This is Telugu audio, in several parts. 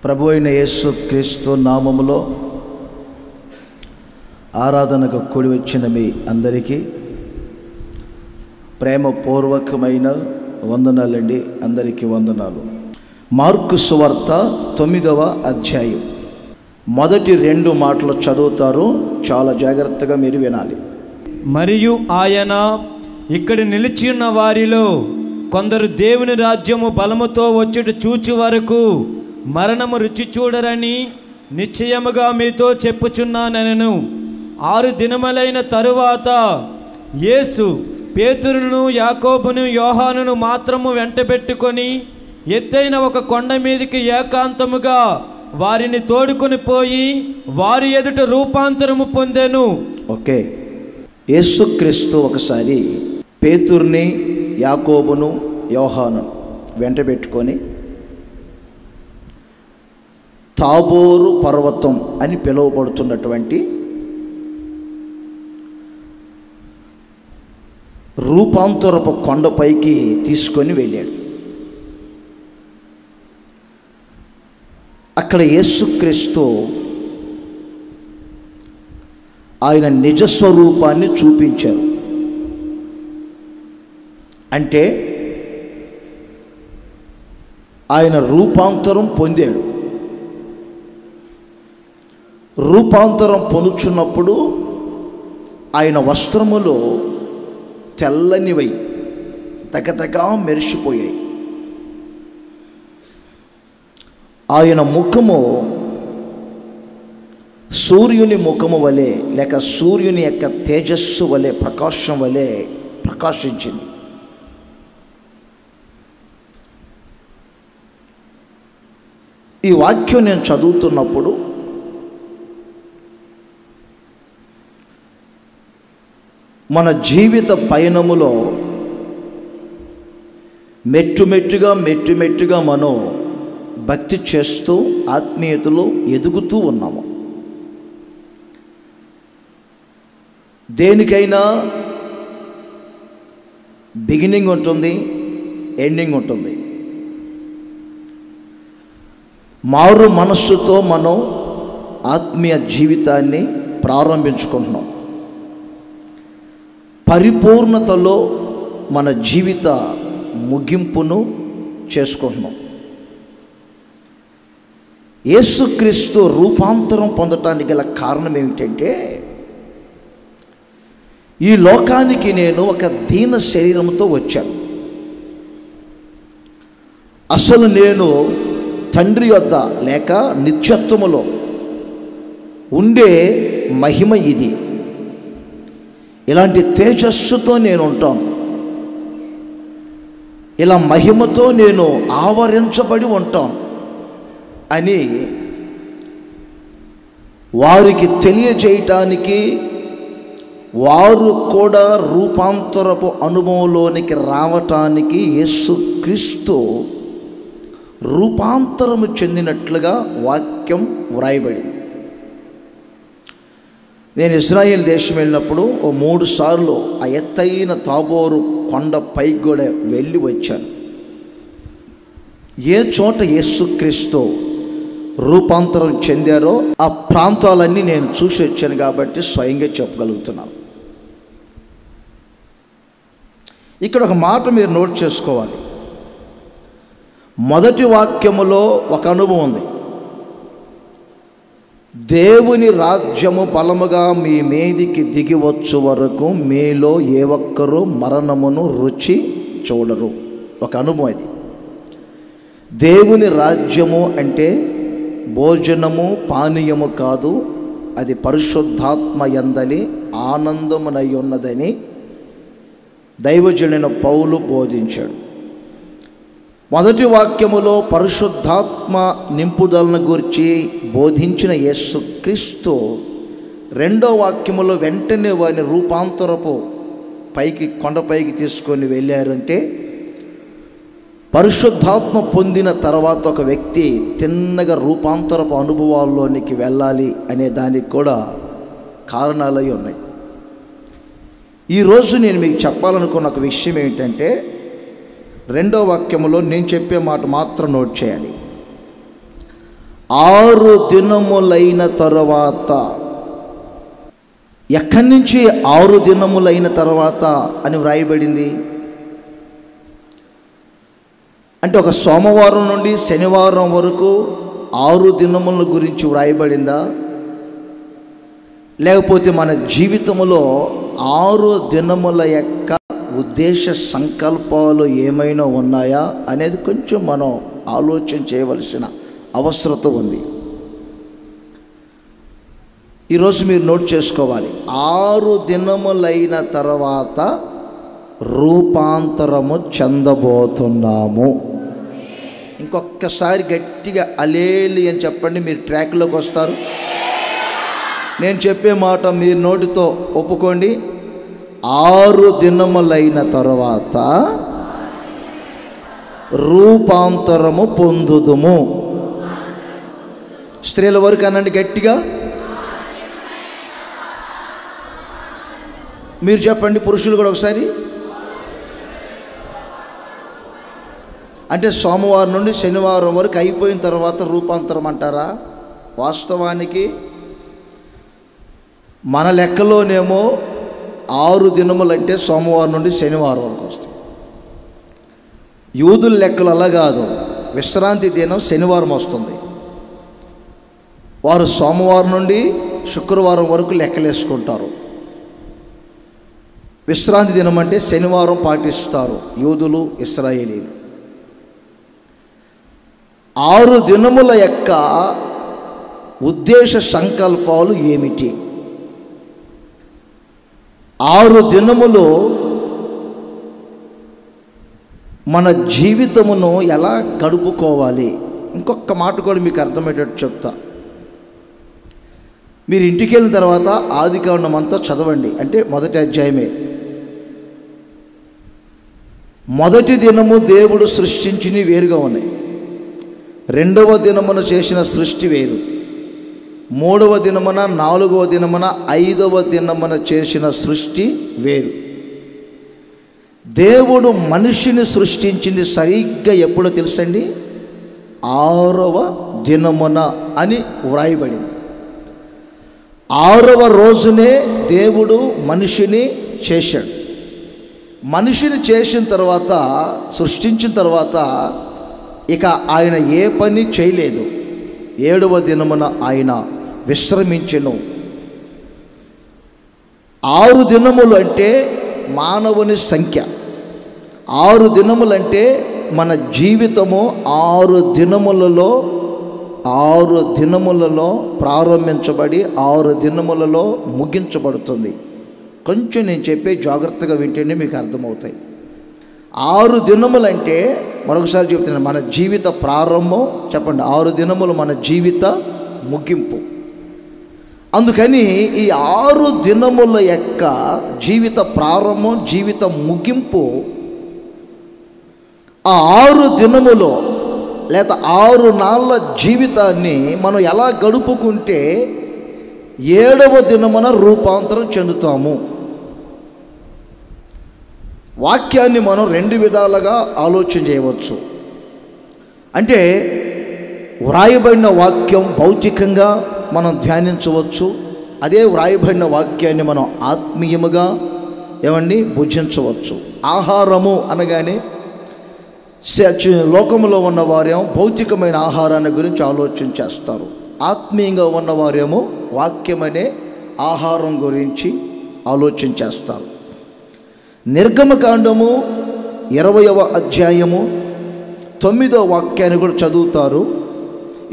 ప్రభు అయిన యేసు క్రీస్తు నామములో ఆరాధనకు కూడి వచ్చిన మీ అందరికీ ప్రేమపూర్వకమైన వందనాలండి. అందరికీ వందనాలు. మార్కు సువార్త 9వ అధ్యాయం మొదటి 2 మాటలు చదువుతారు, చాలా జాగ్రత్తగా మీరు వినాలి. మరియు ఆయన ఇక్కడ నిలిచి ఉన్న వారిలో కొందరు దేవుని రాజ్యము బలముతో వచ్చుట చూచి వరకు మరణము రుచి చూడరని నిశ్చయముగా మీతో చెప్పుచున్నానెను. 6 దినములైన తరువాత యేసు పేతురును, యాకోబును, యోహానును మాత్రము వెంటబెట్టుకొని ఎత్తైన ఒక కొండ మీదకి ఏకాంతముగా వారిని తోడుకొని పోయి వారి ఎదుట రూపాంతరము పొందెను. ఓకే, యేసుక్రీస్తు ఒకసారి పేతురుని, యాకోబును, యోహాను వెంటబెట్టుకొని తాబోరు పర్వతం అని పిలువబడుతున్నటువంటి రూపాంతరపు కొండపైకి తీసుకొని వెళ్ళాడు. అక్కడ యేసుక్రీస్తు ఆయన నిజస్వరూపాన్ని చూపించారు. అంటే ఆయన రూపాంతరం పొందాడు. రూపాంతరం పొందుచున్నప్పుడు ఆయన వస్త్రములు తెల్లనివై తగతగా మెరిసిపోయాయి. ఆయన ముఖము సూర్యుని ముఖము వలె లేక సూర్యుని యొక్క తేజస్సు వలె, ప్రకాశం వలె ప్రకాశించింది. ఈ వాక్యం నేను చదువుతున్నప్పుడు మన జీవిత పయనములో మెట్టుమెట్టుగా మనం భక్తి చేస్తూ ఆత్మీయతలో ఎదుగుతూ ఉన్నాము. దేనికైనా బిగినింగ్ ఉంటుంది, ఎండింగ్ ఉంటుంది. మారు మనస్సుతో మనం ఆత్మీయ జీవితాన్ని ప్రారంభించుకుంటున్నాం. పరిపూర్ణతలో మన జీవిత ముగింపును చేసుకుంటున్నాం. యేసుక్రీస్తు రూపాంతరం పొందటానికి గల కారణం ఏమిటంటే, ఈ లోకానికి నేను ఒక దీన శరీరంతో వచ్చాను. అసలు నేను తండ్రి యొద్ద లేక నిత్యత్వములో ఉండే మహిమ ఇది. ఇలాంటి తేజస్సుతో నేను ఉంటాను, ఇలా మహిమతో నేను ఆవరించబడి ఉంటాను అని వారికి తెలియజేయటానికి, వారు కూడా రూపాంతరపు అనుభవంలోనికి రావటానికి యేసుక్రీస్తు రూపాంతరము చెందినట్లుగా వాక్యం వ్రాయబడింది. నేను ఇజ్రాయేల్ దేశం వెళ్ళినప్పుడు 3 సార్లు ఆ ఎత్తైన తాబోరు కొండ పైకి కూడా వెళ్ళి వచ్చాను. ఏ చోట యేసుక్రీస్తు రూపాంతరం చెందారో ఆ ప్రాంతాలన్నీ నేను చూసి వచ్చాను కాబట్టి స్వయంగా చెప్పగలుగుతున్నాను. ఇక్కడ ఒక మాట మీరు నోట్ చేసుకోవాలి. మొదటి వాక్యములో ఒక అనుభవం ఉంది. దేవుని రాజ్యము బలముగా మీ మీదికి దిగి వచ్చు వరకు మీలో ఏ ఒక్కరూ మరణమును రుచి చూడరు. ఒక అనుభవం ఇది. దేవుని రాజ్యము అంటే భోజనము, పానీయము కాదు, అది పరిశుద్ధాత్మ యందలి ఆనందమునై ఉన్నదని దైవజనుడైన పౌలు బోధించాడు. మొదటి వాక్యములో పరిశుద్ధాత్మ నింపుదలను గురించి బోధించిన యేసుక్రీస్తు రెండో వాక్యములో వెంటనే వారిని రూపాంతరపు కొండపైకి తీసుకొని వెళ్ళారంటే, పరిశుద్ధాత్మ పొందిన తర్వాత ఒక వ్యక్తి తిన్నగా రూపాంతరపు అనుభవాల్లోనికి వెళ్ళాలి అనే దానికి కూడా కారణాలై ఉన్నాయి. ఈరోజు నేను మీకు చెప్పాలనుకున్న ఒక విషయం ఏంటంటే, రెండో వాక్యములో నేను చెప్పే మాట మాత్రం నోట్ చేయాలి. 6 దినములైన తరువాత. ఎక్కడి నుంచి 6 దినములైన తర్వాత అని వ్రాయబడింది? అంటే ఒక సోమవారం నుండి శనివారం వరకు 6 దినముల గురించి వ్రాయబడిందా? లేకపోతే మన జీవితంలో 6 దినముల యొక్క ఉద్దేశ సంకల్పాలు ఏమైనా ఉన్నాయా అనేది కొంచెం మనం ఆలోచన చేయవలసిన అవసరత ఉంది. ఈరోజు మీరు నోట్ చేసుకోవాలి. 6 దినములైన తర్వాత రూపాంతరము చెందబోతున్నాము. ఇంకొకసారి గట్టిగా అలేలి అని చెప్పండి, మీరు ట్రాక్లోకి వస్తారు. నేను చెప్పే మాట మీరు నోటితో ఒప్పుకోండి. 6 దినములైన తర్వాత రూపాంతరము పొందుదుము. స్త్రీల వరకు అనండి గట్టిగా. మీరు చెప్పండి, పురుషులు కూడా ఒకసారి. అంటే సోమవారం నుండి శనివారం వరకు అయిపోయిన తర్వాత రూపాంతరం అంటారా? వాస్తవానికి మన లెక్కలోనేమో 6 దినములు అంటే సోమవారం నుండి శనివారం వరకు వస్తాయి. యూదుల లెక్కలు అలా కాదు. విశ్రాంతి దినం శనివారం వస్తుంది. వారు సోమవారం నుండి శుక్రవారం వరకు లెక్కలేసుకుంటారు. విశ్రాంతి దినం అంటే శనివారం పాటిస్తారు యూదులు, ఇశ్రాయేలీలు. 6 దినముల యొక్క ఉద్దేశ సంకల్పాలు ఏమిటి? 6 దినములు మన జీవితమును ఎలా గడుపుకోవాలి? ఇంకొక మాట కూడా మీకు అర్థమయ్యేటట్టు చెప్తా. మీరు ఇంటికి వెళ్ళిన తర్వాత ఆదికాండం అంతా చదవండి. అంటే మొదటి అధ్యాయమే. మొదటి దినము దేవుడు సృష్టించినవి వేరుగా ఉన్నాయి. రెండవ దినమున చేసిన సృష్టి వేరు. మూడవ దినమున, 4వ దినమున, 5వ దినమున చేసిన సృష్టి వేరు. దేవుడు మనిషిని సృష్టించింది సరిగ్గా ఎప్పుడో తెలుసండి? 6వ దినమున అని వ్రాయబడింది. 6వ రోజునే దేవుడు మనిషిని చేశాడు. మనిషిని చేసిన తర్వాత, సృష్టించిన తర్వాత ఇక ఆయన ఏ పని చేయలేదు. 7వ దినమున ఆయన విశ్రమించెను. 6 దినములు అంటే మానవుని సంఖ్య. 6 దినములంటే మన జీవితము 6 దినములలో ప్రారంభించబడి 6 దినములలో ముగించబడుతుంది. కొంచెం నేను చెప్పే జాగ్రత్తగా వింటేనే మీకు అర్థమవుతాయి. 6 దినములంటే మరొకసారి చెప్తున్నాను, మన జీవిత ప్రారంభం. చెప్పండి, 6 దినములు మన జీవిత ముగింపు. అందుకని ఈ 6 దినముల యొక్క జీవిత ప్రారంభం, జీవిత ముగింపు, ఆ 6 దినములో లేదా 6 నాళ్ళ జీవితాన్ని మనం ఎలా గడుపుకుంటే 7వ దినమున రూపాంతరం చెందుతాము. వాక్యాన్ని మనం 2 విధాలుగా ఆలోచన చేయవచ్చు. అంటే వ్రాయబడిన వాక్యం భౌతికంగా మనం ధ్యానించవచ్చు. అదే వ్రాయబడిన వాక్యాన్ని మనం ఆత్మీయముగా భుజించవచ్చు. ఆహారము అనగానే లోకంలో ఉన్నవారేమో భౌతికమైన ఆహారాన్ని గురించి ఆలోచన చేస్తారు. ఆత్మీయంగా ఉన్నవారేమో వాక్యం అనే ఆహారం గురించి ఆలోచన చేస్తారు. నిర్గమకాండము 20వ అధ్యాయము 9వ వాక్యాన్ని కూడా చదువుతారు.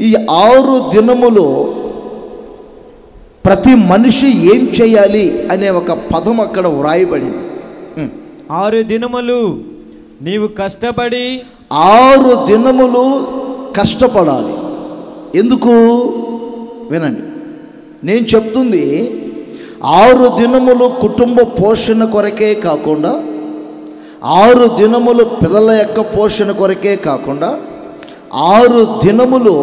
ఈ 6 దినములో ప్రతి మనిషి ఏం చేయాలి అనే ఒక పదం అక్కడ వ్రాయబడింది. 6 దినములు నీవు కష్టపడి 6 దినములు కష్టపడాలి. ఎందుకు? వినండి, నేను చెప్తుంది 6 దినములు కుటుంబ పోషణ కొరకే కాకుండా, 6 దినములు పిల్లల యొక్క పోషణ కొరకే కాకుండా, 6 దినములు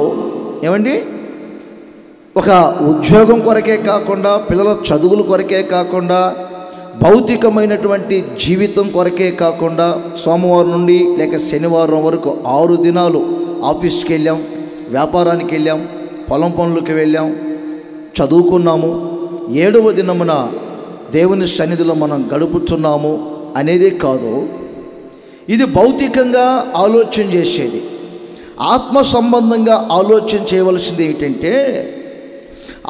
ఒక ఉద్యోగం కొరకే కాకుండా, పిల్లల చదువుల కొరకే కాకుండా, భౌతికమైనటువంటి జీవితం కొరకే కాకుండా, సోమవారం నుండి లేక శనివారం వరకు 6 దినాలు ఆఫీస్కి వెళ్ళాం, వ్యాపారానికి వెళ్ళాం, పొలం పనులకు వెళ్ళాం, చదువుకున్నాము, 7వ దినమున దేవుని సన్నిధిలో మనం గడుపుతున్నాము అనేదే కాదు. ఇది భౌతికంగా ఆలోచన చేసేది. ఆత్మ సంబంధంగా ఆలోచన చేయవలసింది ఏమిటంటే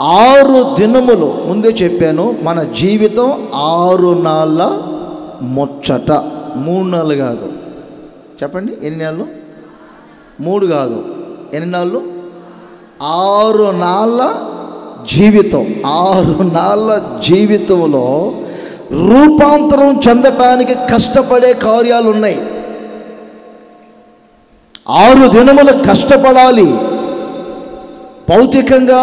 6 దినములు, ముందే చెప్పాను, మన జీవితం 6 నాళ్ళ ముచ్చట. 3 నెలలు కాదు. చెప్పండి, ఎన్ని నెలలు? 3 కాదు, ఎన్ని నెలలు? 6 నాళ్ళ జీవితం. 6 నాళ్ళ జీవితంలో రూపాంతరం చెందటానికి కష్టపడే కార్యాలు ఉన్నాయి. 6 దినములు కష్టపడాలి. భౌతికంగా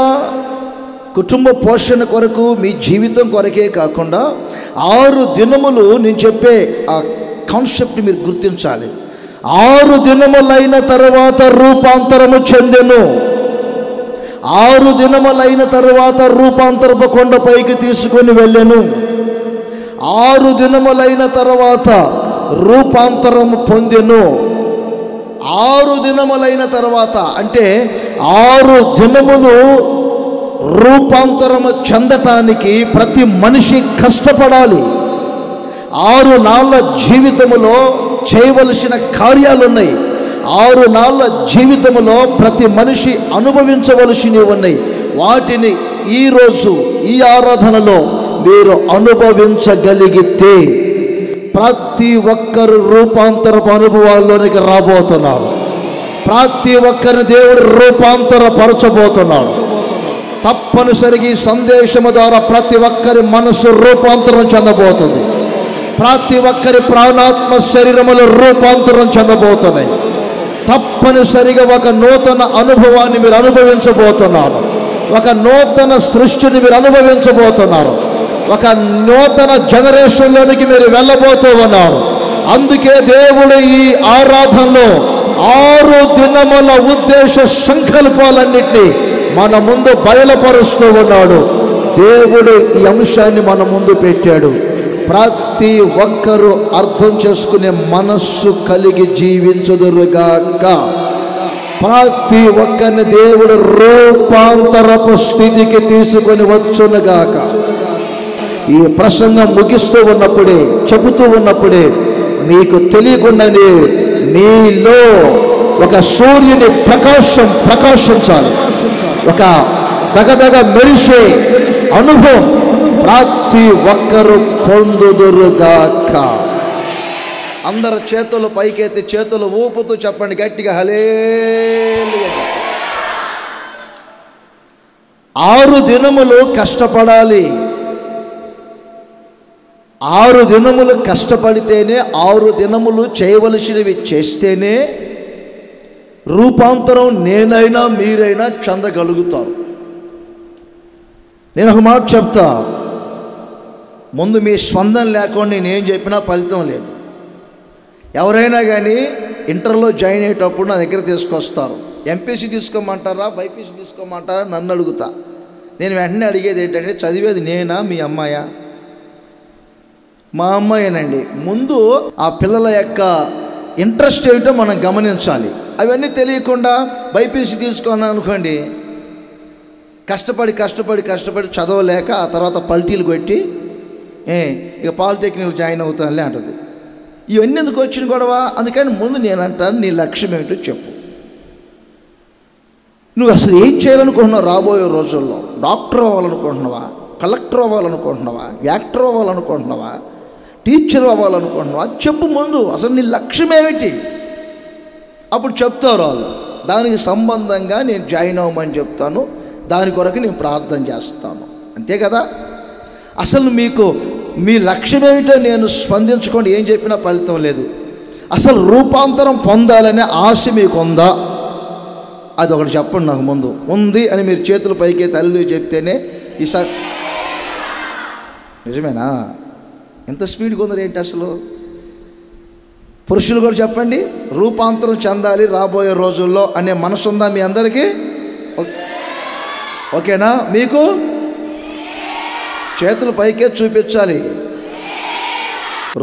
కుటుంబ పోషణ కొరకు, మీ జీవితం కొరకే కాకుండా 6 దినములు నేను చెప్పే ఆ కాన్సెప్ట్ మీరు గుర్తించాలి. 6 దినములైన తర్వాత రూపాంతరము చెందెను. 6 దినములైన తర్వాత రూపాంతరపు కొండపైకి తీసుకొని వెళ్ళెను. 6 దినములైన తర్వాత రూపాంతరము పొందెను. 6 దినములైన తర్వాత అంటే 6 దినములు రూపాంతరము చెందటానికి ప్రతి మనిషి కష్టపడాలి. 6 నాళ్ళ జీవితములో చేయవలసిన కార్యాలు ఉన్నాయి. 6 నాళ్ళ జీవితములో ప్రతి మనిషి అనుభవించవలసినవి ఉన్నాయి. వాటిని ఈరోజు ఈ ఆరాధనలో మీరు అనుభవించగలిగితే ప్రతి ఒక్కరు రూపాంతరపు అనుభవాల్లోనికి రాబోతున్నారు. ప్రతి ఒక్కరిని దేవుడు రూపాంతరపరచబోతున్నాడు. తప్పనిసరిగా ఈ సందేశము ద్వారా ప్రతి ఒక్కరి మనసు రూపాంతరం చెందబోతుంది. ప్రతి ఒక్కరి ప్రాణాత్మ శరీరములు రూపాంతరం చెందబోతున్నాయి. తప్పనిసరిగా ఒక నూతన అనుభవాన్ని మీరు అనుభవించబోతున్నారు. ఒక నూతన సృష్టిని మీరు అనుభవించబోతున్నారు. ఒక నూతన జనరేషన్లోనికి మీరు వెళ్ళబోతూ ఉన్నారు. అందుకే దేవుడు ఈ ఆరాధనలో 6 దినముల ఉద్దేశ సంకల్పాలన్నింటినీ మన ముందు బయలుపరుస్తూ ఉన్నాడు. దేవుడు ఈ అంశాన్ని మన ముందు పెట్టాడు. ప్రతి ఒక్కరూ అర్థం చేసుకునే మనస్సు కలిగి జీవించుదురుగాక. ప్రతి ఒక్కరిని దేవుడు రూపాంతరపు స్థితికి తీసుకొని వచ్చునుగాక. ఈ ప్రసంగం ముగిస్తూ ఉన్నప్పుడే, చెబుతూ ఉన్నప్పుడే మీకు తెలియకుండానే మీలో ఒక సూర్యుని ప్రకాశించాలి. ఒక దగదగ మెరిసే అనుభవం ప్రతి ఒక్కరు పొందుదురుగాక. అందరు చేతులు పైకెత్తి చేతులు ఊపుతూ చెప్పండి గట్టిగా, హల్లెలూయా. 6 దినములు కష్టపడాలి. 6 దినములు కష్టపడితేనే, 6 దినములు చేయవలసినవి చేస్తేనే రూపాంతరం నేనైనా మీరైనా చెందగలుగుతారు. నేను ఒక మాట చెప్తా, ముందు మీ స్పందన లేకుండా నేనేం చెప్పినా ఫలితం లేదు. ఎవరైనా కానీ ఇంటర్లో జాయిన్ అయ్యేటప్పుడు నా దగ్గర తీసుకొస్తారు. ఎంపీసీ తీసుకోమంటారా, బైపీసీ తీసుకోమంటారా నన్ను అడుగుతా. నేను వెంటనే అడిగేది ఏంటంటే, చదివేది నేనా మీ అమ్మాయా? మా అమ్మాయేనండి. ముందు ఆ పిల్లల యొక్క ఇంట్రెస్ట్ ఏమిటో మనం గమనించాలి. అవన్నీ తెలియకుండా బైపీసీ తీసుకున్నాను అనుకోండి, కష్టపడి చదవలేక ఆ తర్వాత పల్టీలు కొట్టి ఇక పాలిటెక్నిక్ జాయిన్ అవుతానులే అంటది. ఇవన్నీ ఎందుకు వచ్చిన గొడవ? అందుకని ముందు నేను అంటాను, నీ లక్ష్యం ఏమిటో చెప్పు. నువ్వు అసలు ఏం చేయాలనుకుంటున్నావు రాబోయే రోజుల్లో? డాక్టర్ అవ్వాలనుకుంటున్నావా? కలెక్టర్ అవ్వాలనుకుంటున్నావా? యాక్టర్ అవ్వాలనుకుంటున్నావా? టీచర్ అవ్వాలనుకుంటున్నావా? చెప్పు ముందు, అసలు నీ లక్ష్యం ఏమిటి? అప్పుడు చెప్తారు వాళ్ళు. దానికి సంబంధంగా నేను జాయిన్ అవ్వమని చెప్తాను, దాని కొరకు నేను ప్రార్థన చేస్తాను. అంతే కదా? అసలు మీకు మీ లక్ష్యం ఏమిటో నేను స్పందించుకోండి, ఏం చెప్పినా ఫలితం లేదు. అసలు రూపాంతరం పొందాలనే ఆశ మీకు ఉందా? అది ఒకటి చెప్పండి నాకు ముందు. ఉంది అని మీరు చేతుల పైకి తల్లి చెప్తేనే ఈసారి నిజమేనా? ఎంత స్పీడ్గా ఉందో ఏంటి అసలు? పురుషులు కూడా చెప్పండి, రూపాంతరం చెందాలి రాబోయే రోజుల్లో అనే మనసు ఉందా మీ అందరికీ? ఓకేనా? మీకు చేతుల పైకే చూపించాలి.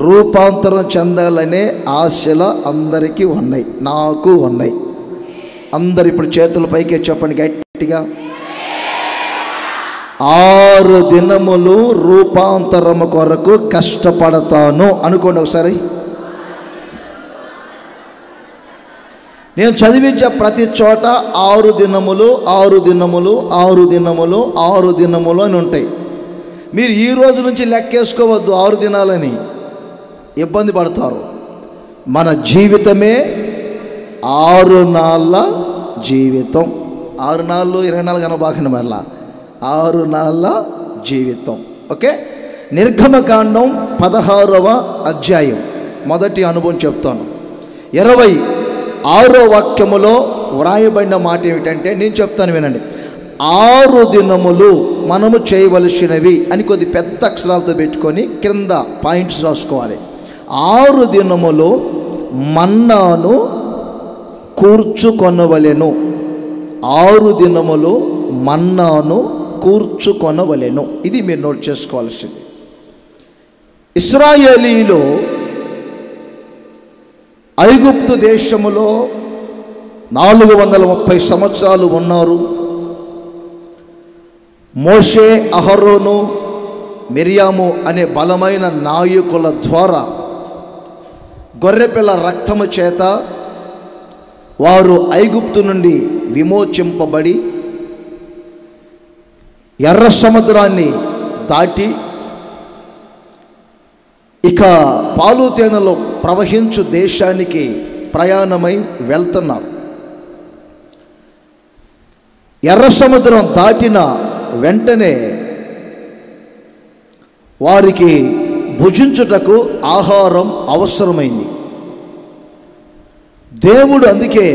రూపాంతరం చెందాలనే ఆశలు అందరికీ ఉన్నాయి, నాకు ఉన్నాయి. అందరు ఇప్పుడు చేతుల పైకే చెప్పండి గట్టి. గట్టిగా 6 దినములు రూపాంతరము కొరకు కష్టపడతాను అనుకోండి ఒకసారి. నేను చదివించే ప్రతి చోట 6 దినములు 6 దినములు 6 దినములు 6 దినములు అని ఉంటాయి. మీరు ఈ రోజు నుంచి లెక్కేసుకోవద్దు 6 దినాలని, ఇబ్బంది పడతారు. మన జీవితమే 6 నాళ్ళ జీవితం. 6 నాళ్ళు 24 కనబాకండి, మరలా 6 నాళ్ళ జీవితం. ఓకే, నిర్గమకాండం 16వ అధ్యాయం మొదటి అనుభవం చెప్తాను. 26వ వాక్యములో వ్రాయబడిన మాట ఏమిటంటే, నేను చెప్తాను వినండి. 6 దినములు మనము చేయవలసినవి అని కొద్ది పెద్ద అక్షరాలతో పెట్టుకొని క్రింద పాయింట్స్ రాసుకోవాలి. 6 దినములు మన్నాను కూర్చుకొనవలెను. 6 దినములు మన్నాను కూర్చుకొనవలెను. ఇది మీరు నోట్ చేసుకోవాల్సింది. ఇశ్రాయేలీయులు ఐగుప్తు దేశములో 430 సంవత్సరాలు ఉన్నారు. మోషే, అహరోను, మిరియాము అనే బలమైన నాయకుల ద్వారా గొర్రెపిల్ల రక్తము చేత వారు ఐగుప్తు నుండి విమోచింపబడి ఎర్ర సముద్రాన్ని దాటి ఇక పాలు తేనెలో ప్రవహించు దేశానికి ప్రయాణమై వెళ్తున్నారు. ఎర్ర సముద్రం దాటిన వెంటనే వారికి భుజించుటకు ఆహారం అవసరమైంది. దేవుడు అందుకే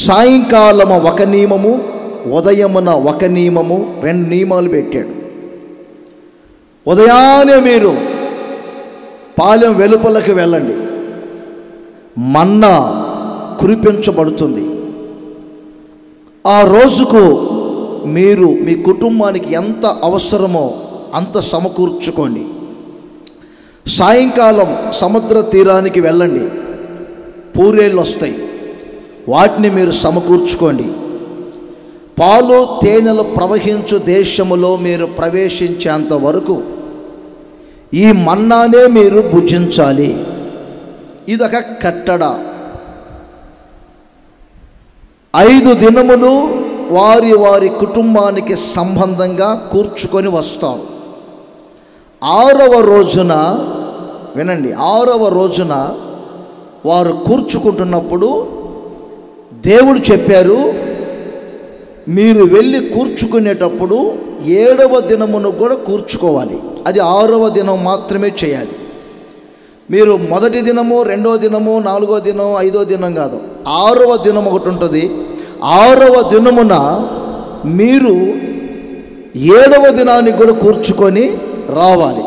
సాయంకాలము 1 నియమము, ఉదయమున 1 నియమము, 2 నియమాలు పెట్టాడు. ఉదయాన్నే మీరు పాలెం వెలుపలకి వెళ్ళండి, మన్నా కురిపించబడుతుంది. ఆ రోజుకు మీరు మీ కుటుంబానికి ఎంత అవసరమో అంత సమకూర్చుకోండి. సాయంకాలం సముద్ర తీరానికి వెళ్ళండి, పూరేళ్ళు వస్తాయి, వాటిని మీరు సమకూర్చుకోండి. పాలు తేనెలు ప్రవహించు దేశములో మీరు ప్రవేశించేంత వరకు ఈ మన్నానే మీరు భుజించాలి. ఇదొక కట్టడ. 5 దినములు వారి వారి కుటుంబానికి సంబంధంగా కూర్చుకొని వస్తారు. 6వ రోజున వినండి, 6వ రోజున వారు కూర్చుకుంటున్నప్పుడు దేవుడు చెప్పారు, మీరు వెళ్ళి కూర్చుకునేటప్పుడు 7వ దినమును కూడా కూర్చుకోవాలి. అది 6వ దినం మాత్రమే చేయాలి. మీరు మొదటి దినము, 2వ దినము, 4వ దినం, 5వ దినం కాదు, 6వ దినం ఒకటి ఉంటుంది. 6వ దినమున మీరు 7వ దినానికి కూడా కూర్చుకొని రావాలి.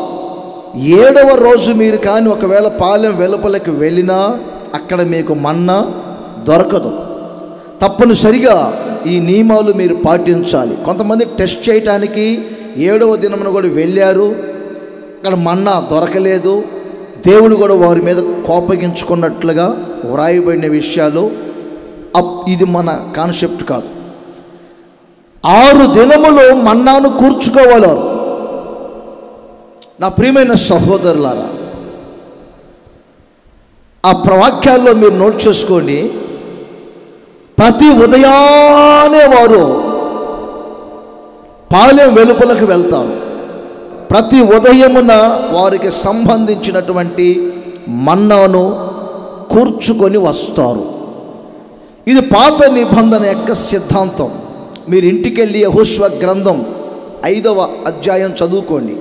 7వ రోజు మీరు కానీ ఒకవేళ పాలెం వెలుపలకి వెళ్ళినా అక్కడ మీకు మన్నా దొరకదు. తప్పనిసరిగా ఈ నియమాలు మీరు పాటించాలి. కొంతమంది టెస్ట్ చేయటానికి 7వ దినమున కూడా వెళ్ళారు, అక్కడ మన్నా దొరకలేదు, దేవుడు కూడా వారి మీద కోపగించుకున్నట్లుగా వ్రాయబడిన విషయాలు. ఇది మన కాన్సెప్ట్ కాదు. 6 దినములు మన్నాను కూర్చుకోవాలి. నా ప్రియమైన సహోదరులారా, ఆ ప్రవాక్యాల్లో మీరు నోట్ చేసుకోండి. ప్రతి ఉదయాన్నే వారు పాలెం వెలుపలకు వెళ్తారు. ప్రతి ఉదయమున వారికి సంబంధించినటువంటి మన్నాను కూర్చుకొని వస్తారు. ఇది పాత నిబంధన యొక్క సిద్ధాంతం. మీరు ఇంటికెళ్ళి యెహోషువ గ్రంథం 5వ అధ్యాయం చదువుకోండి.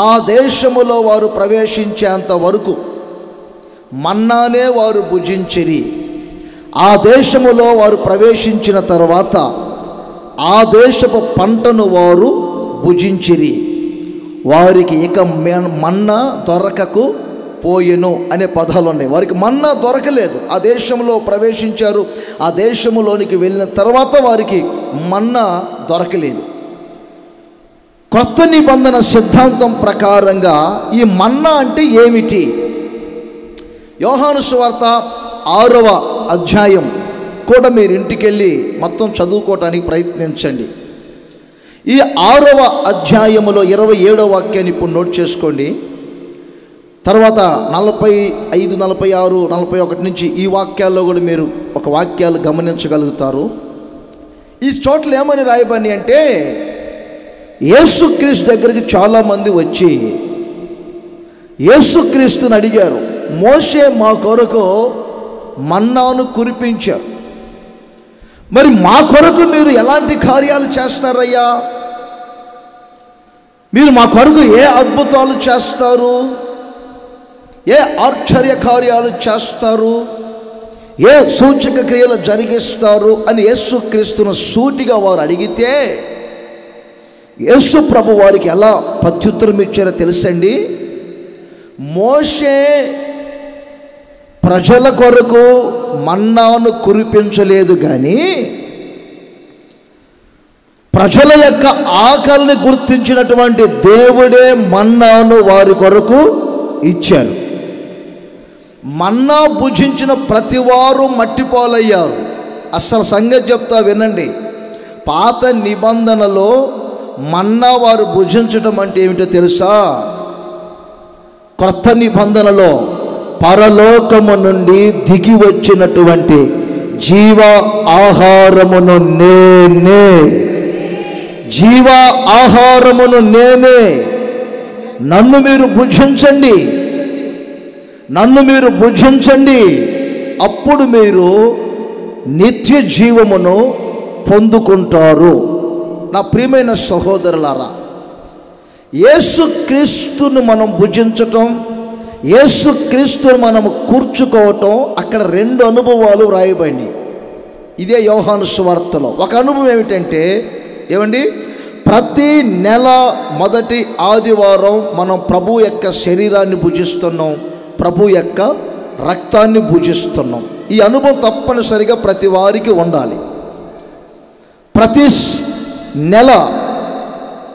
ఆ దేశములో వారు ప్రవేశించేంత వరకు మన్నానే వారు భుజించిరి. ఆ దేశములో వారు ప్రవేశించిన తర్వాత ఆ దేశపు పంటను వారు భుజించిరి. వారికి ఇక మన్నా దొరకకు పోయెను అనే పదాలు ఉన్నాయి. వారికి మన్నా దొరకలేదు. ఆ దేశంలో ప్రవేశించారు, ఆ దేశంలోనికి వెళ్ళిన తర్వాత వారికి మన్నా దొరకలేదు. క్రొత్త నిబంధన సిద్ధాంతం ప్రకారంగా ఈ మన్నా అంటే ఏమిటి? యోహాను సువార్త 6వ అధ్యాయం కూడా మీరు ఇంటికి వెళ్ళి మొత్తం చదువుకోవటానికి ప్రయత్నించండి. ఈ 6వ అధ్యాయములో 27వ వాక్యాన్ని ఇప్పుడు నోట్ చేసుకోండి. తర్వాత 45, 46, 41 నుంచి ఈ వాక్యాల్లో కూడా మీరు ఒక వాక్యాలు గమనించగలుగుతారు. ఈ చోట్ల ఏమని రాయబడి అంటే, యేసుక్రీస్తు దగ్గరికి చాలామంది వచ్చి యేసుక్రీస్తుని అడిగారు, మోషే మా కొరకు మన్నాను కురిపించారు, మరి మా కొరకు మీరు ఎలాంటి కార్యాలు చేస్తారయ్యా? మీరు మా కొరకు ఏ అద్భుతాలు చేస్తారు, ఏ ఆశ్చర్య కార్యాలు చేస్తారు, ఏ సూచక క్రియలు జరిగిస్తారు అని యేసుక్రీస్తును సూటిగా వారు అడిగితే యేసు ప్రభు వారికి ఎలా ప్రత్యుత్తరం ఇచ్చారో తెలుసండి. మోషే ప్రజల కొరకు మన్నాను కురిపించలేదు, కానీ ప్రజల యొక్క ఆకలిని గుర్తించినటువంటి దేవుడే మన్నాను వారి కొరకు ఇచ్చారు. మన్నా భుజించిన ప్రతి వారు మట్టిపాలయ్యారు. అసలు సంగతి చెప్తా వినండి. పాత నిబంధనలో మన్నా వారు భుజించడం అంటే ఏమిటో తెలుసా? క్రొత్త నిబంధనలో పరలోకము నుండి దిగి వచ్చినటువంటి జీవ ఆహారమును నేనే, జీవ ఆహారమును నేనే, నన్ను మీరు భుజించండి, నన్ను మీరు భుజించండి, అప్పుడు మీరు నిత్య జీవమును పొందుకుంటారు. నా ప్రియమైన సహోదరులారా, యేసుక్రీస్తును మనం భుజించటం, యేసుక్రీస్తును మనము కూర్చుకోవటం, అక్కడ 2 అనుభవాలు రాయబడినాయి. ఇదే యోహాను సువార్తలో. ఒక అనుభవం ఏమిటంటే, ఏమండి, ప్రతి నెల మొదటి ఆదివారం మనం ప్రభు యొక్క శరీరాన్ని భుజిస్తున్నాం, ప్రభు యొక్క రక్తాన్ని భుజిస్తున్నాం. ఈ అనుభవం తప్పనిసరిగా ప్రతి వారికి ఉండాలి. ప్రతి నెల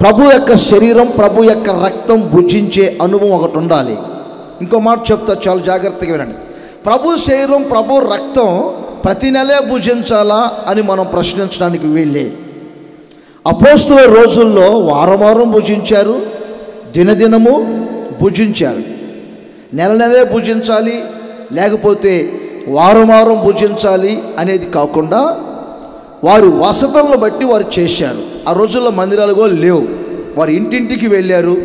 ప్రభు యొక్క శరీరం, ప్రభు యొక్క రక్తం భుజించే అనుభవం ఒకటి ఉండాలి. ఇంకో మాట చెప్తా, చాలా జాగ్రత్తగా వినండి. ప్రభు శరీరం, ప్రభు రక్తం ప్రతి నెలే భుజించాలా అని మనం ప్రశ్నించడానికి వీళ్ళే. అపోస్తలుల రోజుల్లో వారం భుజించారు, దినదినము భుజించారు. నెలే భుజించాలి, లేకపోతే వారం భుజించాలి అనేది కాకుండా వారు వసతులను బట్టి వారు చేశారు. ఆ రోజుల్లో మందిరాలు కూడా లేవు. వారు ఇంటింటికి వెళ్ళారు,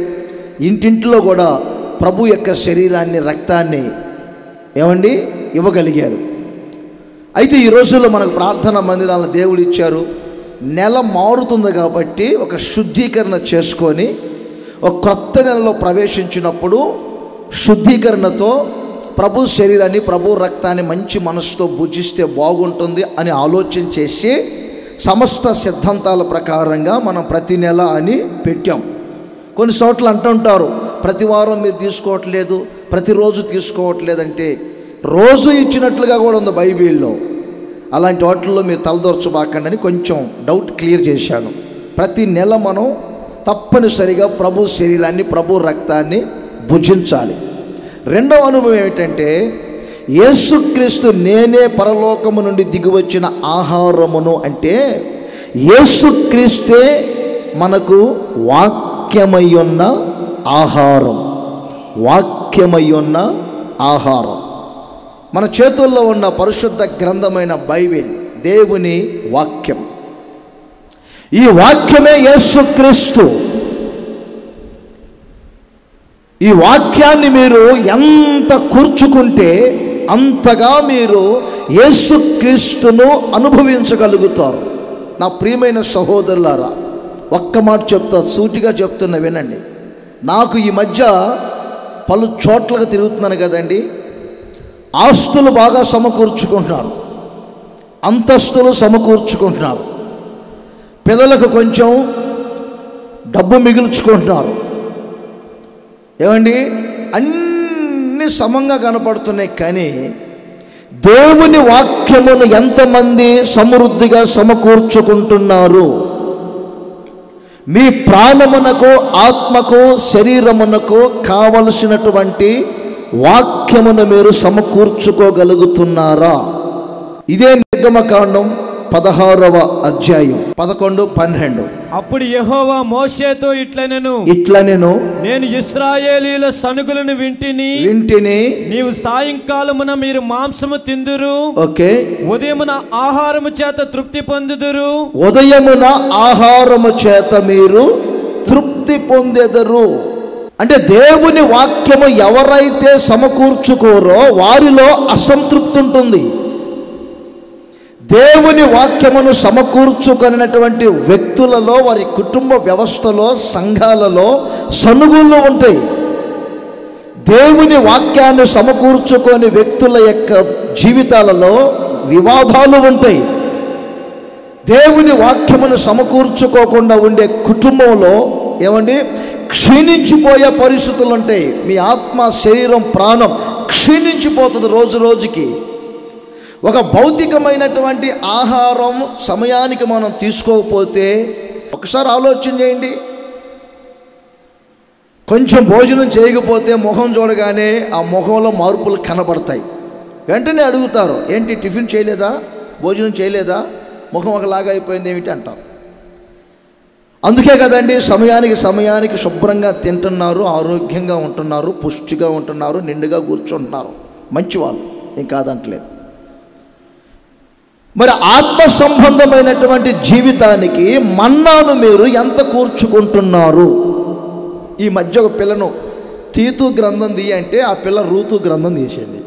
ఇంటింటిలో కూడా ప్రభు యొక్క శరీరాన్ని, రక్తాన్ని ఏమండి ఇవ్వగలిగారు. అయితే ఈ రోజుల్లో మనకు ప్రార్థనా మందిరాలను దేవుడు ఇచ్చారు. నెల మారుతుంది కాబట్టి ఒక శుద్ధీకరణ చేసుకొని ఒక క్రొత్త నెలలో ప్రవేశించినప్పుడు శుద్ధీకరణతో ప్రభు శరీరాన్ని, ప్రభు రక్తాన్ని మంచి మనసుతో భుజిస్తే బాగుంటుంది అని ఆలోచన చేసి సమస్త సిద్ధాంతాల ప్రకారంగా మనం ప్రతి నెల అని పెట్టాం. కొన్ని చోట్ల అంటుంటారు, ప్రతి వారం మీరు తీసుకోవట్లేదు, ప్రతిరోజు తీసుకోవట్లేదంటే రోజు ఇచ్చినట్లుగా కూడా ఉంది బైబిల్లో. అలాంటి వాటిల్లో మీరు తలదొరచబాకండి అని కొంచెం డౌట్ క్లియర్ చేశాను. ప్రతి నెల మనం తప్పనిసరిగా ప్రభు శరీరాన్ని, ప్రభు రక్తాన్ని భుజించాలి. రెండవ అనుభవం ఏమిటంటే, యేసుక్రీస్తు నేనే పరలోకము నుండి దిగివచ్చిన ఆహారమును అంటే యేసుక్రీస్తే మనకు వాక్యమయ్యున్న ఆహారం, వాక్యమయ్యున్న ఆహారం. మన చేతుల్లో ఉన్న పరిశుద్ధ గ్రంథమైన బైబిల్ దేవుని వాక్యం. ఈ వాక్యమే యేసుక్రీస్తు. ఈ వాక్యాన్ని మీరు ఎంత కూర్చుకుంటే అంతగా మీరు యేసుక్రీస్తును అనుభవించగలుగుతారు. నా ప్రియమైన సహోదరులారా, ఒక్క మాట చెప్తా, సూటిగా చెప్తున్నా వినండి. నాకు ఈ మధ్య పలు చోట్లకు తిరుగుతున్నాను కదండి. ఆస్తులు బాగా సమకూర్చుకుంటున్నారు, అంతస్తులు సమకూర్చుకుంటున్నారు, పిల్లలకు కొంచెం డబ్బు మిగుల్చుకుంటున్నారు. ఏమండి, అన్నీ సమంగా కనపడుతున్నాయి, కానీ దేవుని వాక్యమును ఎంతమంది సమృద్ధిగా సమకూర్చుకుంటున్నారు? మీ ప్రాణమునకు, ఆత్మకు, శరీరమునకు కావలసినటువంటి వాక్యమును మీరు సమకూర్చుకోగలుగుతున్నారా? ఇదే నిర్గమకాండం 16వ అధ్యాయం 11, 12. అప్పుడు యెహోవా మోషేతో ఇట్లా నేను ఇశ్రాయేలీల సనుగులను వింటిని నీవు సాయంకాలమున మీరు మాంసము తిందురు, ఓకే, ఉదయమున ఆహారము చేత తృప్తి పొందుదురు, ఉదయమున ఆహారము చేత మీరు తృప్తి పొందెదరు. అంటే దేవుని వాక్యము ఎవరైతే సమకూర్చుకోరో వారిలో అసంతృప్తి ఉంటుంది. దేవుని వాక్యమును సమకూర్చుకున్నటువంటి వ్యక్తులలో, వారి కుటుంబ వ్యవస్థలో, సంఘాలలో సనుగులు ఉంటాయి. దేవుని వాక్యాన్ని సమకూర్చుకొని వ్యక్తుల యొక్క జీవితాలలో వివాదాలు ఉంటాయి. దేవుని వాక్యమును సమకూర్చుకోకుండా ఉండే కుటుంబంలో ఏమండి క్షీణించిపోయే పరిస్థితులు ఉంటాయి. మీ ఆత్మ, శరీరం, ప్రాణం క్షీణించిపోతుంది రోజు రోజుకి. ఒక భౌతికమైనటువంటి ఆహారం సమయానికి మనం తీసుకోకపోతే ఒకసారి ఆలోచన చేయండి. కొంచెం భోజనం చేయకపోతే ముఖం చూడగానే ఆ ముఖంలో మార్పులు కనబడతాయి. వెంటనే అడుగుతారు, ఏంటి టిఫిన్ చేయలేదా, భోజనం చేయలేదా, ముఖం ఒకలాగా అయిపోయింది ఏమిటి అంటాం. అందుకే కదండి సమయానికి శుభ్రంగా తింటున్నారు, ఆరోగ్యంగా ఉంటున్నారు, పుష్టిగా ఉంటున్నారు, నిండుగా కూర్చుంటున్నారు, మంచివాళ్ళు, ఏం కాదంటలేదు. మరి ఆత్మ సంబంధమైనటువంటి జీవితానికి మన్నాను మీరు ఎంత కూర్చుకుంటున్నారు? ఈ మధ్య ఒక పిల్లను తీతు గ్రంథం అంటే ఆ పిల్ల రూతు గ్రంథం తీసేది.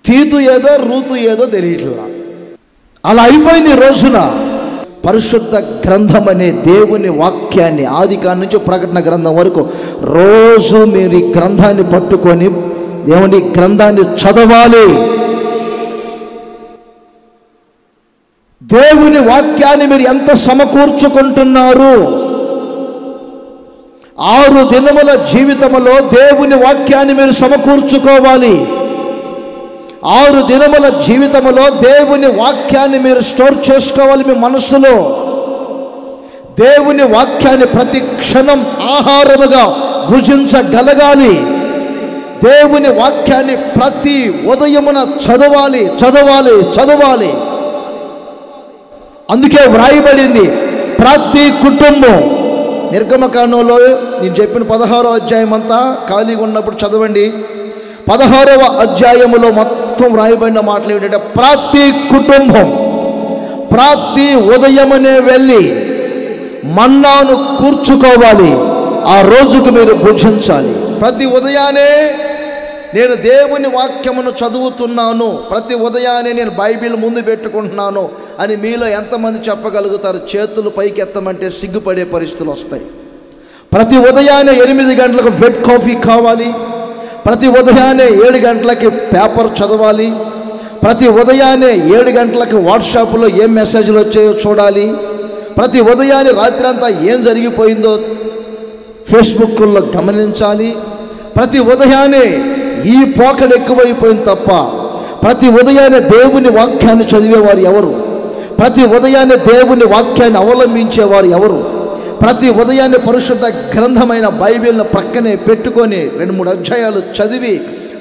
తీతు ఏదో రూతు ఏదో తెలియట్లా, అలా అయిపోయింది. ఈ రోజున పరిశుద్ధ గ్రంథం అనే దేవుని వాక్యాన్ని ఆదికాండం నుంచి ప్రకటన గ్రంథం వరకు రోజు మీరు ఈ గ్రంథాన్ని పట్టుకొని దేవుని గ్రంథాన్ని చదవాలి. దేవుని వాక్యాన్ని మీరు ఎంత సమకూర్చుకుంటున్నారు? 6 దినముల జీవితంలో దేవుని వాక్యాన్ని మీరు సమకూర్చుకోవాలి. 6 దినముల జీవితంలో దేవుని వాక్యాన్ని మీరు స్టోర్ చేసుకోవాలి. మీ మనస్సులో దేవుని వాక్యాన్ని ప్రతి క్షణం ఆహారముగా భుజించగలగాలి. దేవుని వాక్యాన్ని ప్రతి ఉదయమున చదవాలి. అందుకే వ్రాయబడింది ప్రతి కుటుంబం. నిర్గమకాండంలో నేను చెప్పిన 16వ అధ్యాయం అంతా ఖాళీగా ఉన్నప్పుడు చదవండి. 16వ అధ్యాయములో మొత్తం వ్రాయబడిన మాటలు ఏమిటంటే ప్రతి కుటుంబం ప్రతి ఉదయమునే వెళ్ళి మన్నాను కూర్చుకోవాలి. ఆ రోజుకు మీరు భుజించాలి. ప్రతి ఉదయాన్నే నేను దేవుని వాక్యమును చదువుతున్నాను, ప్రతి ఉదయాన్నే నేను బైబిల్ ముందు పెట్టుకుంటున్నాను అని మీలో ఎంతమంది చెప్పగలుగుతారు? చేతులు పైకి ఎత్తమంటే సిగ్గుపడే పరిస్థితులు వస్తాయి. ప్రతి ఉదయాన్నే 8 గంటలకు వెట్ కాఫీ కావాలి. ప్రతి ఉదయాన్నే 7 గంటలకి పేపర్ చదవాలి. ప్రతి ఉదయాన్నే 7 గంటలకు వాట్సాప్లో ఏం మెసేజ్లు వచ్చాయో చూడాలి. ప్రతి ఉదయాన్నే రాత్రి అంతా ఏం జరిగిపోయిందో ఫేస్బుక్లో గమనించాలి. ప్రతి ఉదయాన్నే ఈ పోకడ ఎక్కువైపోయింది తప్ప ప్రతి ఉదయాన్నే దేవుని వాక్యాన్ని చదివేవారు ఎవరు? ప్రతి ఉదయాన్నే దేవుని వాక్యాన్ని అవలంబించేవారు ఎవరు? ప్రతి ఉదయాన్నే పరిశుద్ధ గ్రంథమైన బైబిల్ను ప్రక్కనే పెట్టుకొని 2-3 అధ్యాయాలు చదివి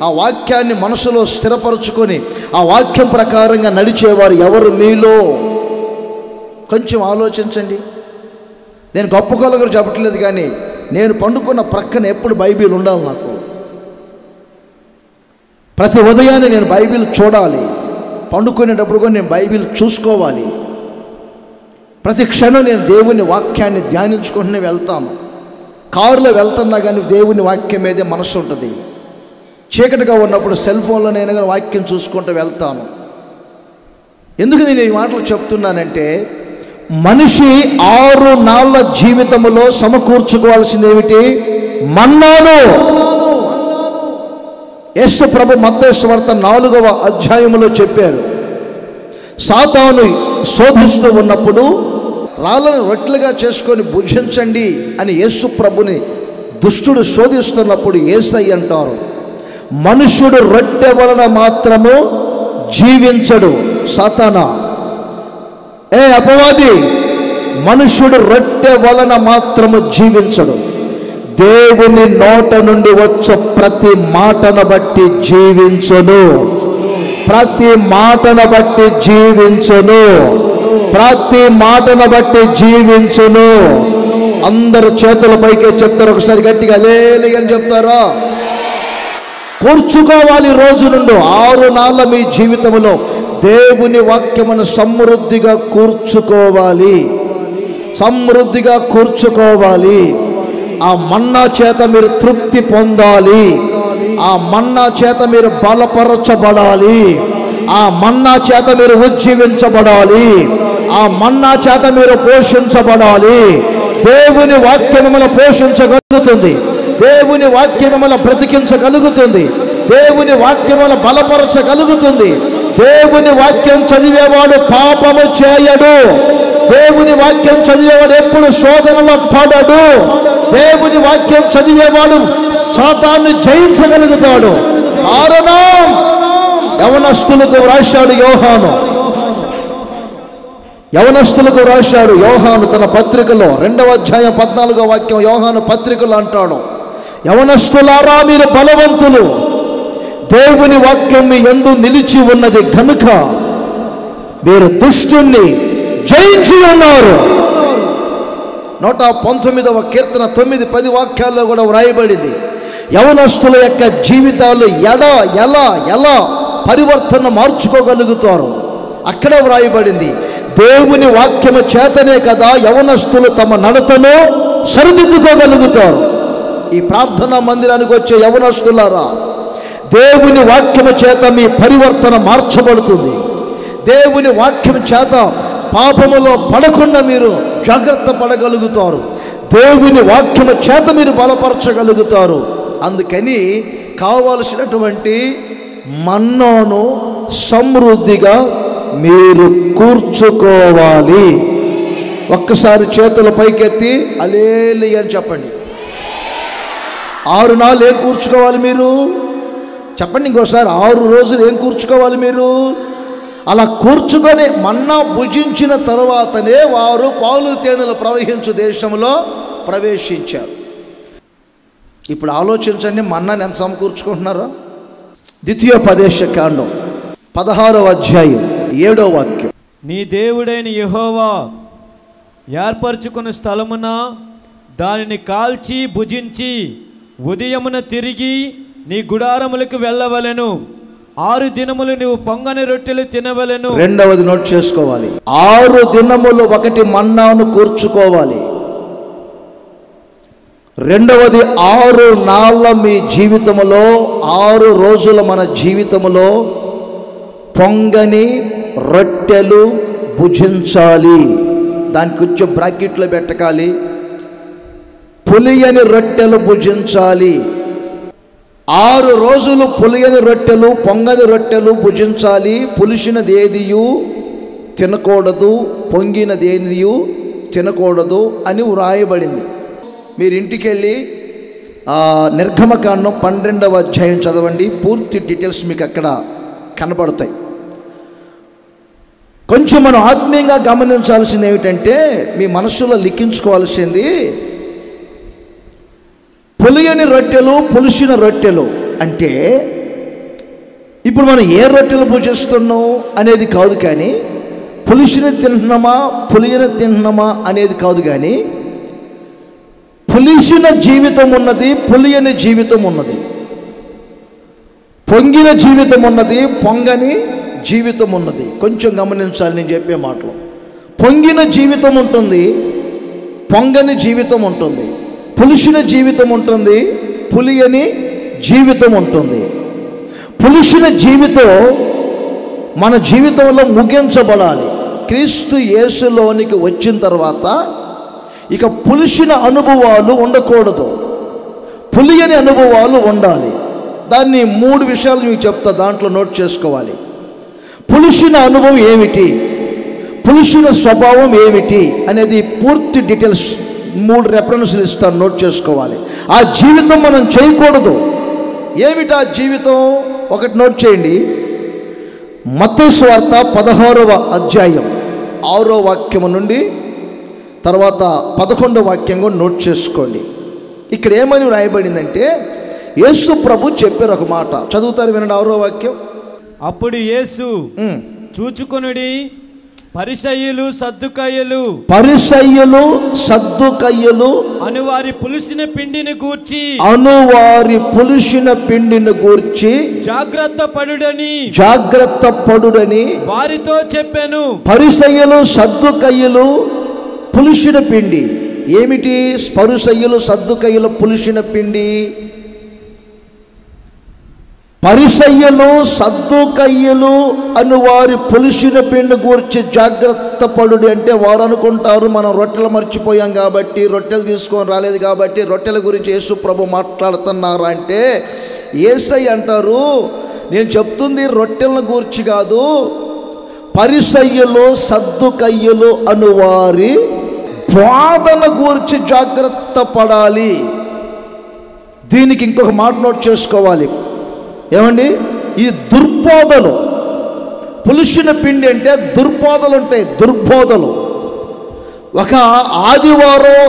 ఆ వాక్యాన్ని మనసులో స్థిరపరచుకొని ఆ వాక్యం ప్రకారంగా నడిచేవారు ఎవరు మీలో? కొంచెం ఆలోచించండి. నేను గొప్ప కొలగరు చెప్పట్లేదు, కానీ నేను పండుకున్న ప్రక్కన ఎప్పుడు బైబిల్ ఉండాలి. నాకు ప్రతి ఉదయాన్నే నేను బైబిల్ చూడాలి. పండుకునేటప్పుడు కూడా నేను బైబిల్ చూసుకోవాలి. ప్రతి క్షణం నేను దేవుని వాక్యాన్ని ధ్యానించుకుంటూనే వెళ్తాను. కారులో వెళ్తున్నా కానీ దేవుని వాక్యం మీదే మనసు ఉంటుంది. చీకటిగా ఉన్నప్పుడు సెల్ ఫోన్లో నేను కానీ వాక్యం చూసుకుంటూ వెళ్తాను. ఎందుకు నేను ఈ మాటలు చెప్తున్నానంటే మనిషి 6 నాళ్ళ జీవితంలో సమకూర్చుకోవాల్సింది ఏమిటి? మన్నాను. యేసు ప్రభు మత్తయి సువార్త 4వ అధ్యాయములో చెప్పారు, సాతాను శోధిస్తూ ఉన్నప్పుడు రాళ్ళను రొట్టెలుగా చేసుకొని భుజించండి అని యేసు ప్రభుని దుష్టుడు శోధిస్తున్నప్పుడు యేసయ్య అంటారు, మనుష్యుడు రొట్టె వలన మాత్రము జీవించడు. సాతానా, ఏ అపవాది, మనుష్యుడు రొట్టె వలన మాత్రము జీవించడు, దేవుని నోట నుండి వచ్చే ప్రతి మాటను బట్టి జీవించును. ప్రతి మాటను బట్టి జీవించును. ప్రతి మాటను బట్టి జీవించును. అందరు చేతుల పైకే చెప్తారు, ఒకసారి గట్టిగా హల్లెలూయా అని చెప్తారా? కూర్చుకోవాలి. రోజు నుండి 6 నాళ్ళ మీ జీవితంలో దేవుని వాక్యమును సమృద్ధిగా కూర్చుకోవాలి. సమృద్ధిగా కూర్చుకోవాలి. ఆ మన్నా చేత మీరు తృప్తి పొందాలి. ఆ మన్నా చేత మీరు బలపరచబడాలి. ఆ మన్నా చేత మీరు ఉజ్జీవించబడాలి. ఆ మన్నా చేత మీరు పోషించబడాలి. దేవుని వాక్యం మిమ్మల్ని పోషించగలుగుతుంది. దేవుని వాక్యం మిమ్మల్ని బ్రతికించగలుగుతుంది. దేవుని వాక్యం మిమ్మల్ని బలపరచగలుగుతుంది. దేవుని వాక్యం చదివేవాడు పాపము చేయడు. దేవుని వాక్యం చదివేవాడు ఎప్పుడు శోధనలో పడడు. దేవుని వాక్యం చదివేవాడు సాతాన్ని జయించగలుగుతాడు. కారణం యవనస్తులకు రాశాడు యోహాను. యవనస్తులకు రాశాడు యోహాను తన పత్రికలో 2వ అధ్యాయం 14వ వాక్యం యోహాను పత్రికలో అంటాడు, యవనస్తులారా మీరు బలవంతులు, దేవుని వాక్యం మీ యందు నిలిచి ఉన్నది కనుక మీరు దుష్టుణ్ణి జయించి ఉన్నారు. 119వ కీర్తన 9-10 వాక్యాల్లో కూడా వ్రాయబడింది. యవనస్తుల యొక్క జీవితాలు ఎలా పరివర్తన మార్చుకోగలుగుతారు అక్కడ వ్రాయబడింది. దేవుని వాక్యము చేతనే కదా యవనస్తులు తమ నడతను సరిదిద్దుకోగలుగుతారు. ఈ ప్రార్థనా మందిరానికి వచ్చే యవనస్తులారా, దేవుని వాక్యము చేత మీ పరివర్తన మార్చబడుతుంది. దేవుని వాక్యం చేత పాపములో పడకుండా మీరు జాగ్రత్త పడగలుగుతారు. దేవుని వాక్యము చేత మీరు బలపరచగలుగుతారు. అందుకని కావలసినటువంటి మన్నాను సమృద్ధిగా మీరు కూర్చుకోవాలి. ఒక్కసారి చేతుల పైకెత్తి హల్లెలూయా అని చెప్పండి. 6 నాళ్ళు ఏం కూర్చుకోవాలి మీరు చెప్పండి. ఇంకోసారి 6 రోజులు ఏం కూర్చుకోవాలి మీరు? అలా కూర్చుకొని మన్నా భుజించిన తర్వాతనే వారు పాలు తేనెలు ప్రవహించు దేశంలో ప్రవేశించారు. ఇప్పుడు ఆలోచించండి, మన్నాని ఎంత సమకూర్చుకుంటున్నారో. ద్వితీయోపదేశ కాండం 16వ అధ్యాయం 7వ వాక్యం. నీ దేవుడైన యెహోవా ఏర్పరచుకున్న స్థలమున దానిని కాల్చి భుజించి ఉదయమున తిరిగి నీ గుడారములకు వెళ్ళవలెను. 6 దినములు నువ్వు పొంగని రొట్టెలు తినవలెను. రెండవది నోట్ చేసుకోవాలి. 6 దినములు ఒకటి మన్నాను కూర్చుకోవాలి. రెండవది 6 నాళ్ళ మీ జీవితంలో 6 రోజుల మన జీవితంలో పొంగని రొట్టెలు భుజించాలి. దానికి కొంచెం బ్రాకెట్లో పెట్టాలి. పులియని రొట్టెలు భుజించాలి. 6 రోజులు పులియని రొట్టెలు పొంగని రొట్టెలు భుజించాలి. పులిసినది ఏదియు తినకూడదు, పొంగినది ఏదియు తినకూడదు అని వ్రాయబడింది. మీరు ఇంటికి వెళ్ళి నిర్గమకాండం 12వ అధ్యాయం చదవండి. పూర్తి డీటెయిల్స్ మీకు అక్కడ కనబడతాయి. కొంచెం మనం ఆత్మీయంగా గమనించాల్సింది ఏమిటంటే, మీ మనస్సులో లిఖించుకోవాల్సింది పులియని రొట్టెలు పులిసిన రొట్టెలు అంటే ఇప్పుడు మనం ఏ రొట్టెలు భుజిస్తున్నాం అనేది కాదు, కానీ పులిసిన తింటున్నామా పులియని తింటున్నామా అనేది కాదు, కానీ పులిసిన జీవితం ఉన్నది, పులియని జీవితం ఉన్నది, పొంగిన జీవితం ఉన్నది, పొంగని జీవితం ఉన్నది. కొంచెం గమనించాలి నేను చెప్పే మాటలు. పొంగిన జీవితం ఉంటుంది, పొంగని జీవితం ఉంటుంది, పులిసిన జీవితం ఉంటుంది, పులియని జీవితం ఉంటుంది. పులిసిన జీవితం మన జీవితంలో ముగించబడాలి. క్రీస్తు యేసులోనికి వచ్చిన తర్వాత ఇక పులిసిన అనుభవాలు ఉండకూడదు, పులియని అనుభవాలు ఉండాలి. దాన్ని 3 విషయాలు మీకు చెప్తా, దాంట్లో నోట్ చేసుకోవాలి. పులిసిన అనుభవం ఏమిటి, పులిసిన స్వభావం ఏమిటి అనేది పూర్తి డీటెయిల్స్ 3 రెఫరెన్స్లు ఇస్తాను, నోట్ చేసుకోవాలి. ఆ జీవితం మనం చేయకూడదు. ఏమిటి ఆ జీవితం? ఒకటి నోట్ చేయండి. మత్తయి సువార్త 16వ అధ్యాయం 6వ వాక్యము నుండి తర్వాత 11వ వాక్యం కూడా నోట్ చేసుకోండి. ఇక్కడ ఏమని వ్రాయబడిందంటే, యేసు ప్రభు చెప్పారు ఒక మాట. చదువుతారు, వినండి. 6వ వాక్యం. అప్పుడు యేసు చూచుకొనుడి, పరిసయ్యులు సద్దుకయ్యులు అనువారి పులిసిన పిండిని గూర్చి జాగ్రత్త పడుడని వారితో చెప్పాను. పరిసయ్యులు సద్దుకయ్యులు పులిసిన పిండి ఏమిటి? పరిసయ్యులు సద్దుకయ్యులు పులిసిన పిండి. పరిసయ్యులు సద్దుకయ్యులు అను వారి పులిసిన పిండి గురించి జాగ్రత్త పడుడి అంటే వారు అనుకుంటారు మనం రొట్టెలు మర్చిపోయాం కాబట్టి, రొట్టెలు తీసుకొని రాలేదు కాబట్టి రొట్టెల గురించి యేసు ప్రభు మాట్లాడుతున్నారా అంటే, యేసయ్య అంటారు నేను చెప్తుంది రొట్టెల గురించి కాదు, పరిసయ్యులు సద్దుకయ్యులు అను వారి బోధన గురించి జాగ్రత్త పడాలి. దీనికి ఇంకొక మాట నోట్ చేసుకోవాలి. ఏమండి? ఈ దుర్బోధలు, పులిసిన పిండి అంటే దుర్బోధలు ఉంటాయి. దుర్బోధలు ఒక ఆదివారం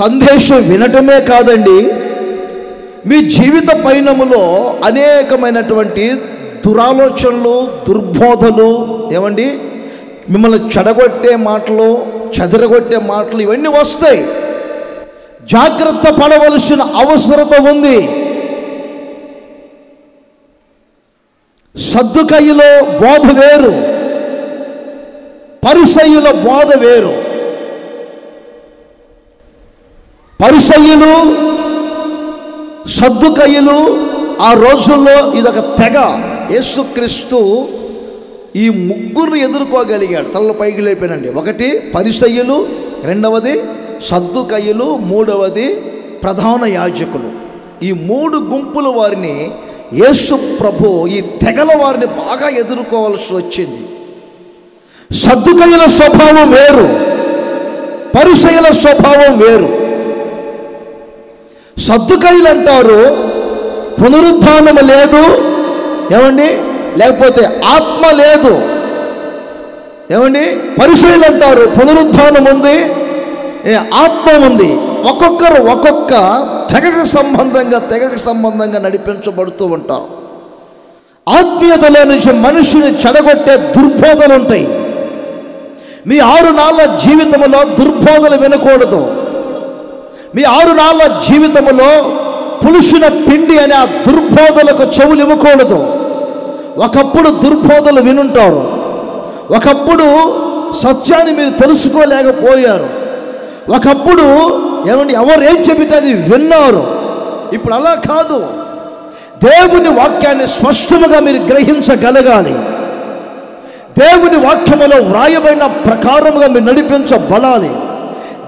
సందేశం వినటమే కాదండి, మీ జీవిత పయనములో అనేకమైనటువంటి దురాలోచనలు, దుర్బోధలు, ఏమండి మిమ్మల్ని చెడగొట్టే మాటలు, చెదరగొట్టే మాటలు ఇవన్నీ వస్తాయి. జాగ్రత్త పడవలసిన అవసరత ఉంది. సద్దుకయ్యుల బోధ వేరు, పరిసయ్యుల బోధ వేరు. పరిసయ్యులు సద్దుకయ్యులు ఆ రోజుల్లో ఇదొక తెగ. యేసుక్రీస్తు ఈ ముగ్గురిని ఎదుర్కోగలిగాడు. తలలు పైకి లేపానండి. ఒకటి పరిసయ్యులు, రెండవది సద్దుకయ్యులు, మూడవది ప్రధాన యాజకులు. ఈ మూడు గుంపుల వారిని యేసు ప్రభు ఈ తెగల వారిని బాగా ఎదుర్కోవాల్సి వచ్చింది. సద్దుకయ్యుల స్వభావం వేరు, పరిసయ్యుల స్వభావం వేరు. సద్దుకయ్యులు అంటారు పునరుత్థానము లేదు, ఏమండి, లేకపోతే ఆత్మ లేదు. ఏమండి? పరిసయ్యులు అంటారు పునరుత్థానం ఉంది, ఆత్మ ఉంది. ఒక్కొక్కరు ఒక్కొక్క తెగకు సంబంధంగా నడిపించబడుతూ ఉంటారు. ఆత్మీయతలో నుంచి మనుషుని చెడగొట్టే దుర్బోధలు ఉంటాయి. మీ 6 నాళ్ళ జీవితంలో దుర్బోధలు వినకూడదు. మీ 6 నాళ్ళ జీవితంలో పులుషున పిండి అనే ఆ దుర్బోధలకు చెవులు ఇవ్వకూడదు. ఒకప్పుడు దుర్బోధలు వినుంటారు, ఒకప్పుడు సత్యాన్ని మీరు తెలుసుకోలేకపోయారు, ఒకప్పుడు ఏమండి ఎవరు ఏం చెబితే అది విన్నారు. ఇప్పుడు అలా కాదు. దేవుని వాక్యాన్ని స్పష్టముగా మీరు గ్రహించగలగాలి. దేవుని వాక్యములో వ్రాయబడిన ప్రకారముగా మీరు నడిపించబడాలి.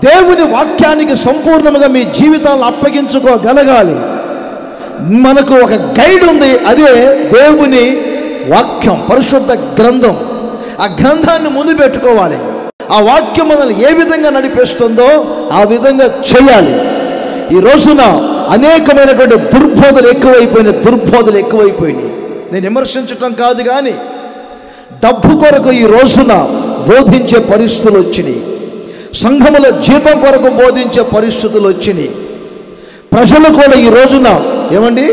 దేవుని వాక్యానికి సంపూర్ణముగా మీ జీవితాలను అప్పగించుకోగలగాలి. మనకు ఒక గైడ్ ఉంది, అదే దేవుని వాక్యం, పరిశుద్ధ గ్రంథం. ఆ గ్రంథాన్ని ముందు పెట్టుకోవాలి. ఆ వాక్యం మనల్ని ఏ విధంగా నడిపిస్తుందో ఆ విధంగా చేయాలి. ఈ రోజున అనేకమైనటువంటి దుర్బోధలు ఎక్కువైపోయినాయి. నేను విమర్శించటం కాదు, కానీ డబ్బు కొరకు ఈ రోజున బోధించే పరిస్థితులు వచ్చినాయి. సంఘముల జీతం కొరకు బోధించే పరిస్థితులు వచ్చినాయి. ప్రజలు కూడా ఈ రోజున ఏమండి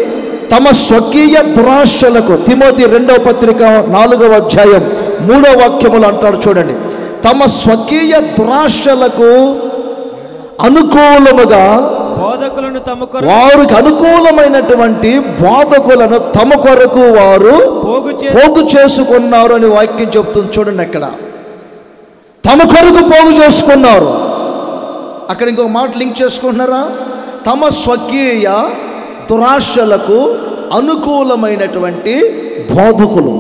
తమ స్వకీయ దురాశలకు, తిమోతి 2వ పత్రిక 4వ అధ్యాయం 3వ వాక్యములు అంటాడు చూడండి, తమ స్వకీయ దురాశలకు అనుకూలముగా వారికి అనుకూలమైనటువంటి బోధకులను తమ కొరకు వారు పోగు చేసుకున్నారు అని వాక్యం చెప్తుంది చూడండి. అక్కడ తమ కొరకు పోగు చేసుకున్నారు. అక్కడ ఇంకొక మాట లింక్ చేసుకుంటున్నారా? తమ స్వకీయ దురాశలకు అనుకూలమైనటువంటి బోధకులు.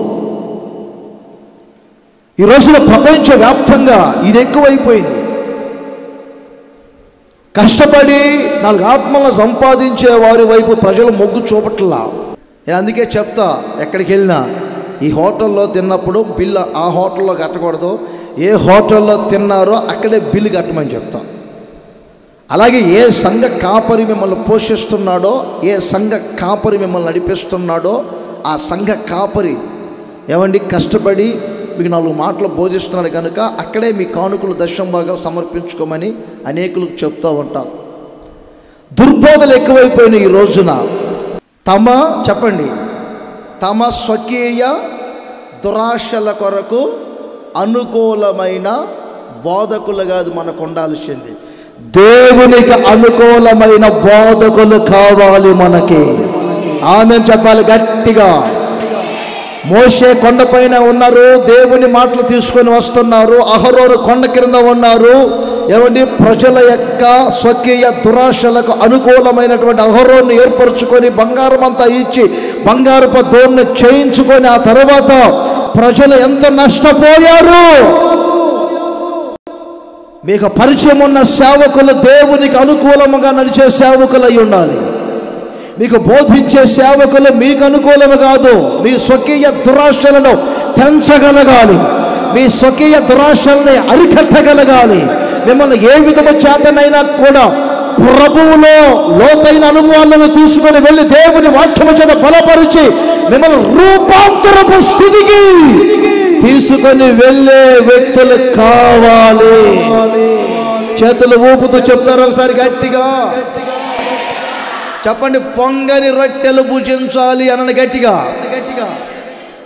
ఈ రోజున ప్రపంచవ్యాప్తంగా ఇది ఎక్కువైపోయింది. కష్టపడి 4 ఆత్మలను సంపాదించే వారి వైపు ప్రజలు మొగ్గు చూపట్లా. నేను అందుకే చెప్తా, ఎక్కడికి వెళ్ళినా ఈ హోటల్లో తిన్నప్పుడు బిల్లు ఆ హోటల్లో కట్టకూడదు, ఏ హోటల్లో తిన్నారో అక్కడే బిల్లు కట్టమని చెప్తాం. అలాగే ఏ సంఘ కాపరి మిమ్మల్ని పోషిస్తున్నాడో, ఏ సంఘ కాపరి మిమ్మల్ని నడిపిస్తున్నాడో ఆ సంఘ కాపరి ఏమండి కష్టపడి మీకు 4 మాటలు బోధిస్తున్నాడు కనుక అక్కడే మీ కానుకలు దశమ భాగాలు సమర్పించుకోమని అనేకులకు చెప్తూ ఉంటారు. దుర్బోధలు ఎక్కువైపోయినాయి ఈ రోజున. చెప్పండి తమ స్వకీయ దురాశల కొరకు అనుకూలమైన బోధకులు కాదు మనకు ఉండాల్సింది, దేవునికి అనుకూలమైన బోధకులు కావాలి మనకి. ఆమేన్ చెప్పాలి గట్టిగా. మోషే కొండపైన ఉన్నారు, దేవుని మాటలు తీసుకొని వస్తున్నారు. అహరోను కొండ క్రింద ఉన్నారు. ఏమండి, ప్రజల యొక్క స్వకీయ దురాశలకు అనుకూలమైనటువంటి అహరోను ఏర్పరచుకొని బంగారం అంతా ఇచ్చి బంగారపు దోణ్ణి చేయించుకొని ఆ తర్వాత ప్రజలు ఎంత నష్టపోయారు. మీకు పరిచయం ఉన్న సేవకులు దేవునికి అనుకూలముగా నడిచే సేవకులు అయి ఉండాలి. మీకు బోధించే సేవకులు మీకు అనుకూలము కాదు, మీ స్వకీయ దురాశలను తెంచగలగాలి, మీ స్వకీయ దురాశల్ని అరికట్టగలగాలి. మిమ్మల్ని ఏ విధము చేతనైనా కూడా ప్రభువులో లోతైన అనుభవాలను తీసుకొని వెళ్ళి దేవుని వాక్యము చేత బలపరిచి మిమ్మల్ని రూపాంతరపు స్థితికి తీసుకొని వెళ్ళే వ్యక్తులు కావాలి. చేతులు ఊపుతూ చెప్తారు ఒకసారి గట్టిగా చెప్పండి. పొంగని రొట్టెలు భుజించాలి అనని గట్టిగా.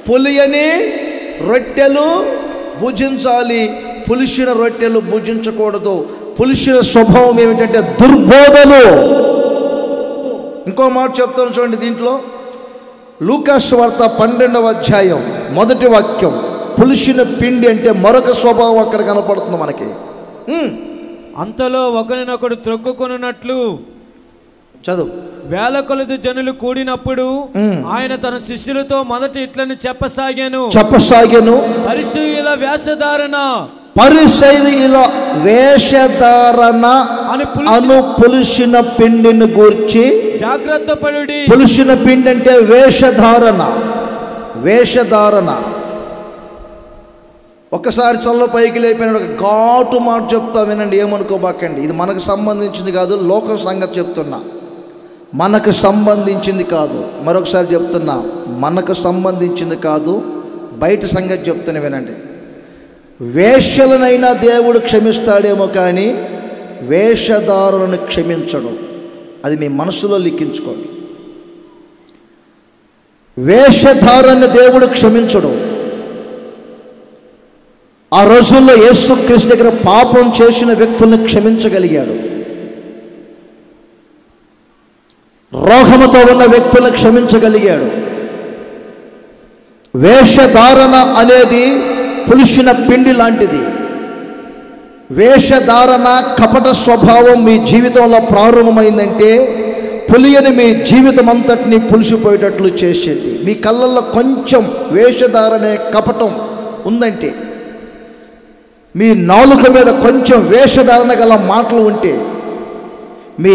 పులియని రొట్టెలు భుజించాలి, పులిసిన రొట్టెలు భుజించకూడదు. పులిసిన స్వభావం ఏమిటంటే దుర్బోధలు. ఇంకో మాట చెప్తాను చూడండి, దీంట్లో లూకాసు వార్త 12వ అధ్యాయం 1వ వాక్యం. పులిసిన పిండి అంటే మరొక స్వభావం అక్కడ కనపడుతుంది మనకి. అంతలో ఒకరినొకడు త్రొక్కుకొనున్నట్లు చదువు. వేల కొలది జనులు కూడినప్పుడు ఆయన తన శిష్యులతో మొదట ఇట్లని చెప్పసాగాను. పరిసయ్యుల వేషధారణ అను పులిసిన పిండిని గూర్చి జాగ్రత్త పడుడి. పులిసిన పిండి అంటే వేషధారణ. ఒక్కసారి చల్ల పైకి లేపిన ఒక ఘాటు మాట చెప్తా వినండి, ఏమనుకోబాకండి. ఇది మనకు సంబంధించింది కాదు, లోక సంగతి చెప్తున్నా, మనకు సంబంధించింది కాదు. మరొకసారి చెప్తున్నా, మనకు సంబంధించింది కాదు, బయట సంగతి చెప్తున్నా వినండి. వేషలనైనా దేవుడు క్షమిస్తాడేమో కానీ వేషధారులను క్షమించడం. అది మీ మనసులో లిఖించుకోండి. వేషధారుని దేవుడు క్షమించడం. ఆ రోజుల్లో యేసుక్రీస్తు దగ్గర పాపం చేసిన వ్యక్తులను క్షమించగలిగాడు. రోగముతో ఉన్న వ్యక్తులను క్షమించగలిగాడు. వేషధారణ అనేది పులిసిన పిండి లాంటిది. వేషధారణ కపట స్వభావం మీ జీవితంలో ప్రారంభమైందంటే పులియని మీ జీవితం అంతటిని పులిసిపోయేటట్లు చేసేది. మీ కళ్ళల్లో కొంచెం వేషధారణ కపటం ఉందంటే, మీ నాలుక మీద కొంచెం వేషధారణ గల మాటలు ఉంటే, మీ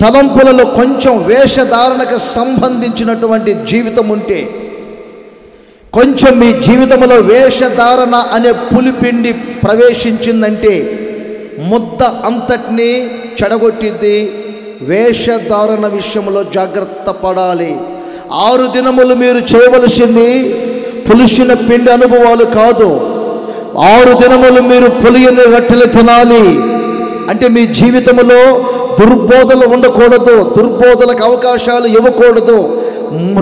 తలంపులలో కొంచెం వేషధారణకు సంబంధించినటువంటి జీవితం ఉంటే, కొంచెం మీ జీవితంలో వేషధారణ అనే పులిపిండి ప్రవేశించిందంటే ముద్ద అంతటినీ చెడగొట్టింది. వేషధారణ విషయంలో జాగ్రత్త పడాలి. 6 దినములు మీరు చేయవలసింది పులిసిన పిండి అనుభవాలు కాదు. 6 దినములు మీరు పులియని రొట్టెలు తినాలి. అంటే మీ జీవితంలో దుర్బోధలు ఉండకూడదు, దుర్బోధలకు అవకాశాలు ఇవ్వకూడదు.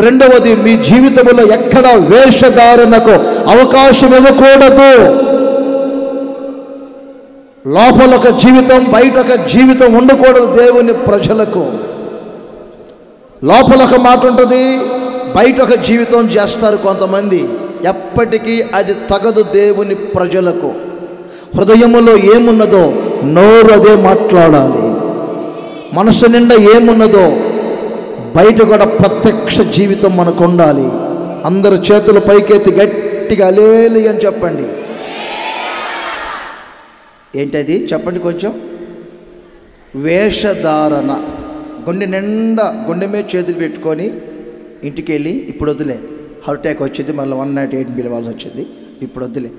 రెండవది, మీ జీవితంలో ఎక్కడ వేషధారణకు అవకాశం ఇవ్వకూడదు. లోపల ఒక జీవితం, బయట ఒక జీవితం ఉండకూడదు. దేవుని ప్రజలకు లోపల ఒక మాట ఉంటుంది, బయట ఒక జీవితం చేస్తారు కొంతమంది. ఎప్పటికీ అది తగదు దేవుని ప్రజలకు. హృదయములో ఏమున్నదో నోరు అదే మాట్లాడాలి. మనసు నిండా ఏమున్నదో బయట కూడా ప్రత్యక్ష జీవితం మనకు ఉండాలి. అందరు చేతులు పైకెత్తి గట్టిగా హల్లెలూయా అని చెప్పండి. ఏంటది చెప్పండి కొంచెం. వేషధారణ. గుండె నిండా గుండె మీద చేతులు పెట్టుకొని ఇంటికి వెళ్ళి, ఇప్పుడు వద్దులే, హార్ట్ అటాక్ వచ్చింది, మళ్ళీ 108 పిలవాల్సి వచ్చింది, ఇప్పుడు వద్దులే,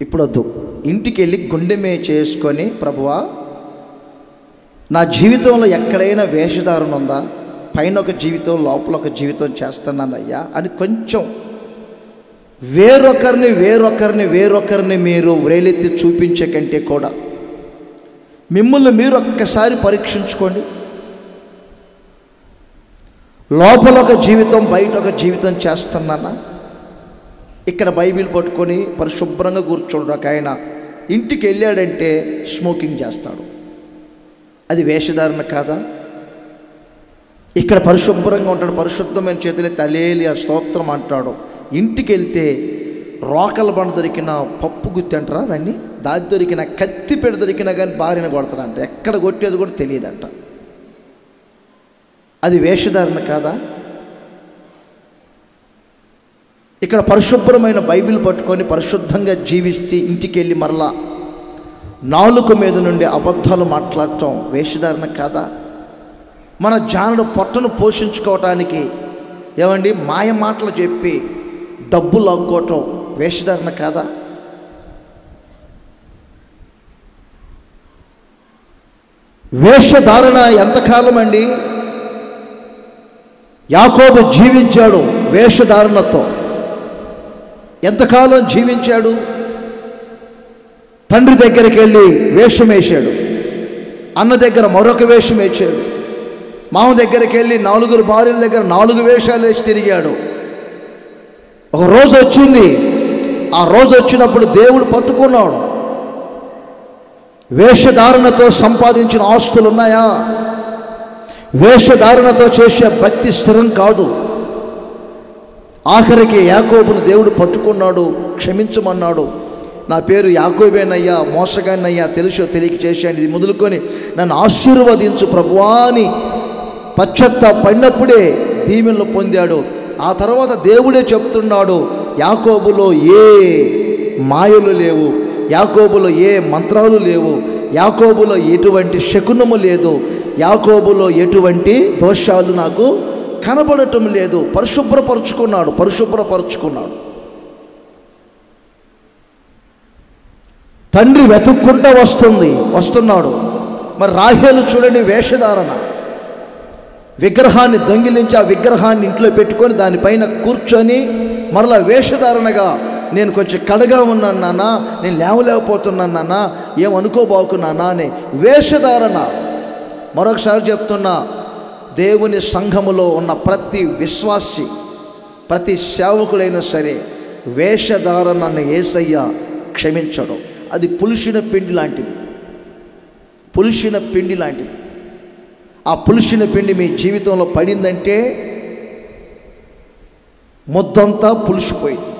ఇప్పుడు వద్దు. ఇంటికి వెళ్ళి గుండె మీద చేసుకొని, ప్రభువా నా జీవితంలో ఎక్కడైనా వేషధారణ ఉందా, పైన ఒక జీవితం లోపల ఒక జీవితం చేస్తున్నానయ్యా అని కొంచెం వేరొకరిని మీరు వ్రేలెత్తి చూపించే కంటే కూడా మిమ్మల్ని మీరు ఒక్కసారి పరీక్షించుకోండి. లోపల ఒక జీవితం, బయట ఒక జీవితం చేస్తున్నానా? ఇక్కడ బైబిల్ పట్టుకొని పరిశుభ్రంగా కూర్చోడు ఒక ఆయన ఇంటికి వెళ్ళాడంటే స్మోకింగ్ చేస్తాడు. అది వేషధారణ కాదా? ఇక్కడ పరిశుభ్రంగా ఉంటాడు, పరిశుద్ధమైన చేతులే తలేలి ఆ స్తోత్రం అంటాడు. ఇంటికి వెళ్తే రోకల బండ దొరికిన పప్పు గుత్తి అంటారా దాన్ని, దాది దొరికిన కత్తి పెడ దొరికినా కానీ భార్యను కొడతాడంట. ఎక్కడ కొట్టేది కూడా తెలియదంట. అది వేషధారణ కాదా? ఇక్కడ పరిశుభ్రమైన బైబిల్ పట్టుకొని పరిశుద్ధంగా జీవిస్తే ఇంటికి వెళ్ళి మరలా నాలుక మీద నుండి అబద్ధాలు మాట్లాడటం వేషధారణ కాదా? మన జానుడు పొట్టను పోషించుకోవటానికి ఏమండి మాయ మాటలు చెప్పి డబ్బు లాక్కోవటం వేషధారణ కాదా? వేషధారణ ఎంతకాలం అండి? యాకోబు జీవించాడు వేషధారణతో. ఎంతకాలం జీవించాడు? తండ్రి దగ్గరికి వెళ్ళి వేషం వేశాడు, అన్న దగ్గర మరొక వేషం వేశాడు, మామ దగ్గరికి వెళ్ళి 4 భార్యల దగ్గర 4 వేషాలు వేసి తిరిగాడు. ఒక రోజు వచ్చింది, ఆ రోజు వచ్చినప్పుడు దేవుడు పట్టుకున్నాడు. వేషధారణతో సంపాదించిన ఆస్తులు ఉన్నాయా? వేషధారణతో చేసే భక్తి స్థిరం కాదు. ఆఖరికి యాకోబును దేవుడు పట్టుకున్నాడు, క్షమించమన్నాడు. నా పేరు యాకోబేనయ్యా, మోసగానయ్యా, తెలుసో తెలియక చేశాను, ఇది మొదలుకొని నన్ను ఆశీర్వదించు ప్రభువా అని పశ్చాత్తాపడినప్పుడే దీవెనలు పొందాడు. ఆ తర్వాత దేవుడే చెప్తున్నాడు, యాకోబులో ఏ మాయలు లేవు, యాకోబులో ఏ మంత్రాలు లేవు, యాకోబులో ఎటువంటి శకునము లేదు, యాకోబులో ఎటువంటి దోషాలు నాకు కనబడటం లేదు. పరిశుభ్రపరుచుకున్నాడు. తండ్రి వెతుక్కుంటూ వస్తున్నాడు. మరి రాహేలు చూడండి, వేషధారణ. విగ్రహాన్ని దొంగిలించి ఆ విగ్రహాన్ని ఇంట్లో పెట్టుకొని దానిపైన కూర్చొని మరలా వేషధారణగా నేను కొంచెం కడగా ఉన్నాను నాన్న, నేను లేవలేకపోతున్నాను నాన్న, ఏమనుకోబాకున్నానా అని వేషధారణ. మరొకసారి చెప్తున్నా, దేవుని సంఘములో ఉన్న ప్రతి విశ్వాసి, ప్రతి సేవకుడైనా సరే వేషధారణను యేసయ్య క్షమించడం. అది పులిసిన పిండి లాంటిది. ఆ పులిసిన పిండి మీ జీవితంలో పడిందంటే మొత్తంతా పులిసిపోయింది.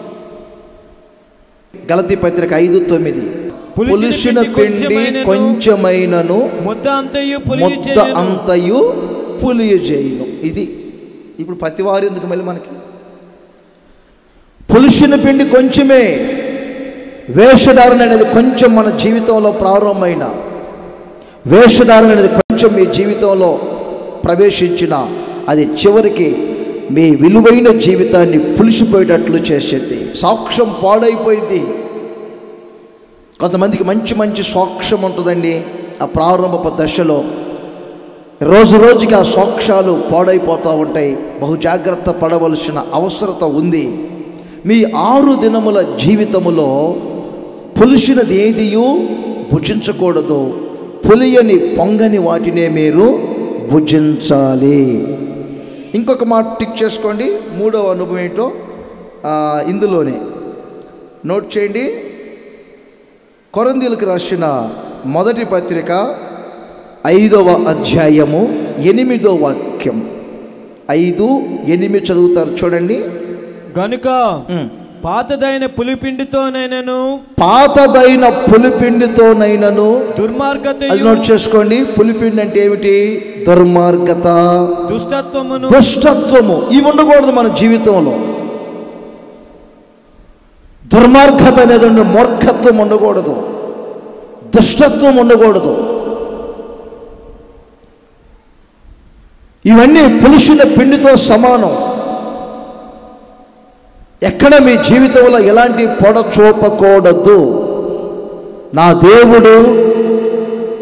గలతీ పత్రిక 5:9 పులిసిన పిండి కొంచెమైనను ముద్ద అంతయు పులియజేయును. ఇది ఇప్పుడు ప్రతివారు ఎందుకు మళ్ళీ మనకి పులిసిన పిండి కొంచెమే. వేషధారణ అనేది కొంచెం మన జీవితంలో ప్రారంభమైన, వేషధారణ అనేది కొంచెం మీ జీవితంలో ప్రవేశించిన, అది చివరికి మీ విలువైన జీవితాన్ని పులిసిపోయేటట్లు చేసేది. సాక్ష్యం పాడైపోయింది. కొంతమందికి మంచి సాక్ష్యం ఉంటుందండి. ఆ ప్రారంభపు దశలో రోజు రోజుకి ఆ సాక్ష్యాలు పాడైపోతూ ఉంటాయి. బహు జాగ్రత్త పడవలసిన అవసరత ఉంది. మీ 6 దినముల జీవితములో పులిసినది ఏదియూ భుజించకూడదు. పులియని పొంగని వాటినే మీరు భుజించాలి. ఇంకొక మాట టిక్ చేసుకోండి. 3వ అనుభవం ఏంటో ఇందులోనే నోట్ చేయండి. కొరింథీయులకు రాసిన మొదటి పత్రిక 5వ అధ్యాయము 8వ వాక్యం. 5:8 చదువుతారు చూడండి. గనుక పాతదైన పులిపిండితోనైనను దుర్మార్గత. అది నోట్ చేసుకోండి. పులిపిండి అంటే ఏమిటి? దుర్మార్గత, దుష్టత్వము. ఇవి ఉండకూడదు మన జీవితంలో. దుర్మార్గత అనేది ఉండదు, మూర్ఖత్వం ఉండకూడదు, దుష్టత్వం ఉండకూడదు. ఇవన్నీ పులిసిన పిండితో సమానం. ఎక్కడ మీ జీవితంలో ఎలాంటి పొడ చూపకూడదు. నా దేవుడు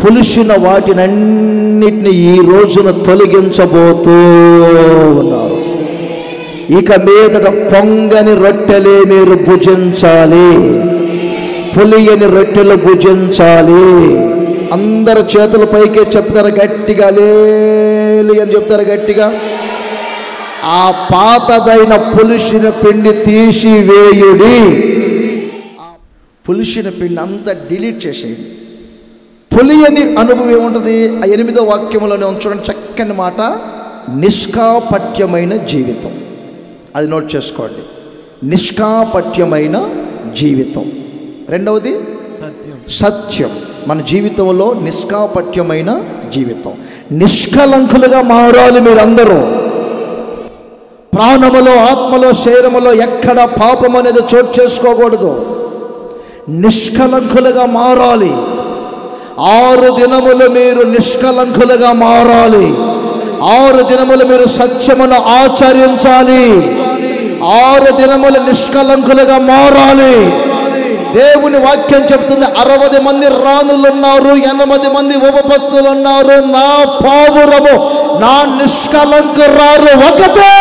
పులిసిన వాటినన్నిటిని ఈ రోజున తొలగించబోతూ ఉన్నారు. ఇక మీదట పొంగని రొట్టెలే మీరు భుజించాలి, పులియని రొట్టెలు భుజించాలి. అందరు చేతుల పైకే చెప్తారు గట్టిగా, లేలి అని చెప్తారు గట్టిగా. ఆ పాతదైన పులిసిన పిండి తీసివేయుడి. పులిసిన పిండి అంతా డిలీట్ చేసేయండి. పులియని అనుభవం ఏముంటుంది? ఆ 8వ వాక్యంలోనే ఉంచడం చక్కని మాట, నిష్కాపట్యమైన జీవితం. అది నోట్ చేసుకోండి, నిష్కాపట్యమైన జీవితం. రెండవది సత్యం. మన జీవితంలో నిష్కాపట్యమైన జీవితం, నిష్కలంకులుగా మారాలి. మీరందరూ ప్రాణములో, ఆత్మలో, శరీరములో ఎక్కడ పాపం అనేది చోటు చేసుకోకూడదు. నిష్కలంకులుగా మారాలి. 6 దినములు మీరు నిష్కలంకులుగా మారాలి. 6 దినములు మీరు సత్యమును ఆచరించాలి. 6 దినములు నిష్కలంకులుగా మారాలి. దేవుని వాక్యం చెప్తుంది, 60 మంది రాణులు ఉన్నారు, 80 మంది ఉపపత్నులు ఉన్నారు, నా పావురము, నా నిష్కలంకురాలు ఒకటే.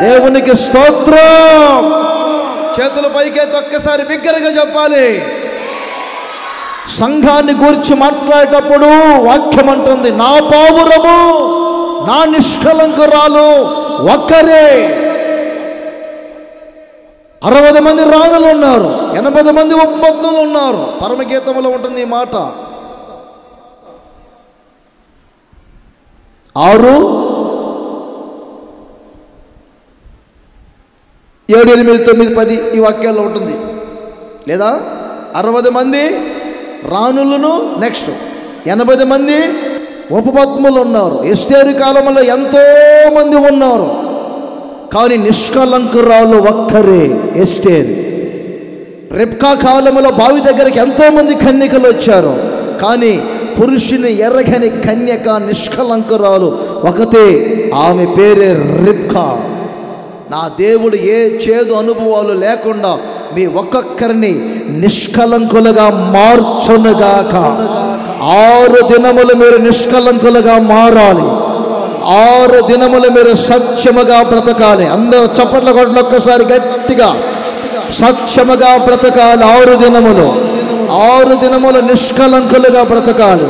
దేవునికి స్తోత్రం. చేతుల పైకెత్తి ఒక్కసారి బిగ్గరగా చెప్పాలి. సంఘాన్ని గురించి మాట్లాడేటప్పుడు వాక్యం అంటుంది, నా పావురము, నా నిష్కలంకురాలు ఒక్కరే. 60 మంది రాజులు ఉన్నారు, 80 మంది ఉపపత్నులు ఉన్నారు. పరమగీతంలో ఉంటుంది ఈ మాట. 6, 7, 8, 9, 10 ఈ వాక్యాల్లో ఉంటుంది. లేదా 60 మంది రాణులను, నెక్స్ట్ 80 మంది ఉపపత్నులు ఉన్నారు. ఎస్తేరు కాలంలో ఎంతో మంది ఉన్నారు, కానీ నిష్కలంకురాలు ఒక్కరే ఎస్తేరు. రెబ్కా కాలంలో బావి దగ్గరికి ఎంతోమంది కన్యకలు వచ్చారు, కానీ పురుషుని ఎరగని కన్యక నిష్కలంకురాలు ఒకతే, ఆమె పేరే రెబ్కా. నా దేవుడు ఏ చేదు అనుభవాలు లేకుండా మీ ఒక్కొక్కరిని నిష్కలంకులుగా మార్చునుగాక. 6 దినములు మీరు నిష్కలంకులుగా మారాలి. 6 దినములు మీరు సత్యముగా బ్రతకాలి. అందరూ చప్పట్ల కొట్ల ఒక్కసారి గట్టిగా, సత్యముగా బ్రతకాలి. 6 దినములు, 6 దినములు నిష్కలంకులుగా బ్రతకాలి.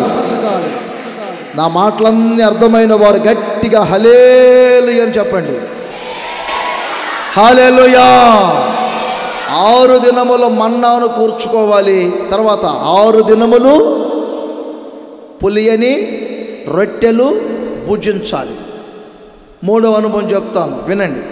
నా మాటలన్నీ అర్థమైన వారు గట్టిగా హల్లెలూయా అని చెప్పండి. హల్లెలూయా. 6 దినములు మన్నాను కూర్చుకోవాలి. తర్వాత 6 దినములు పులియని రొట్టెలు భుజించాలి. 3వ అనుభవం చెప్తాను, వినండి.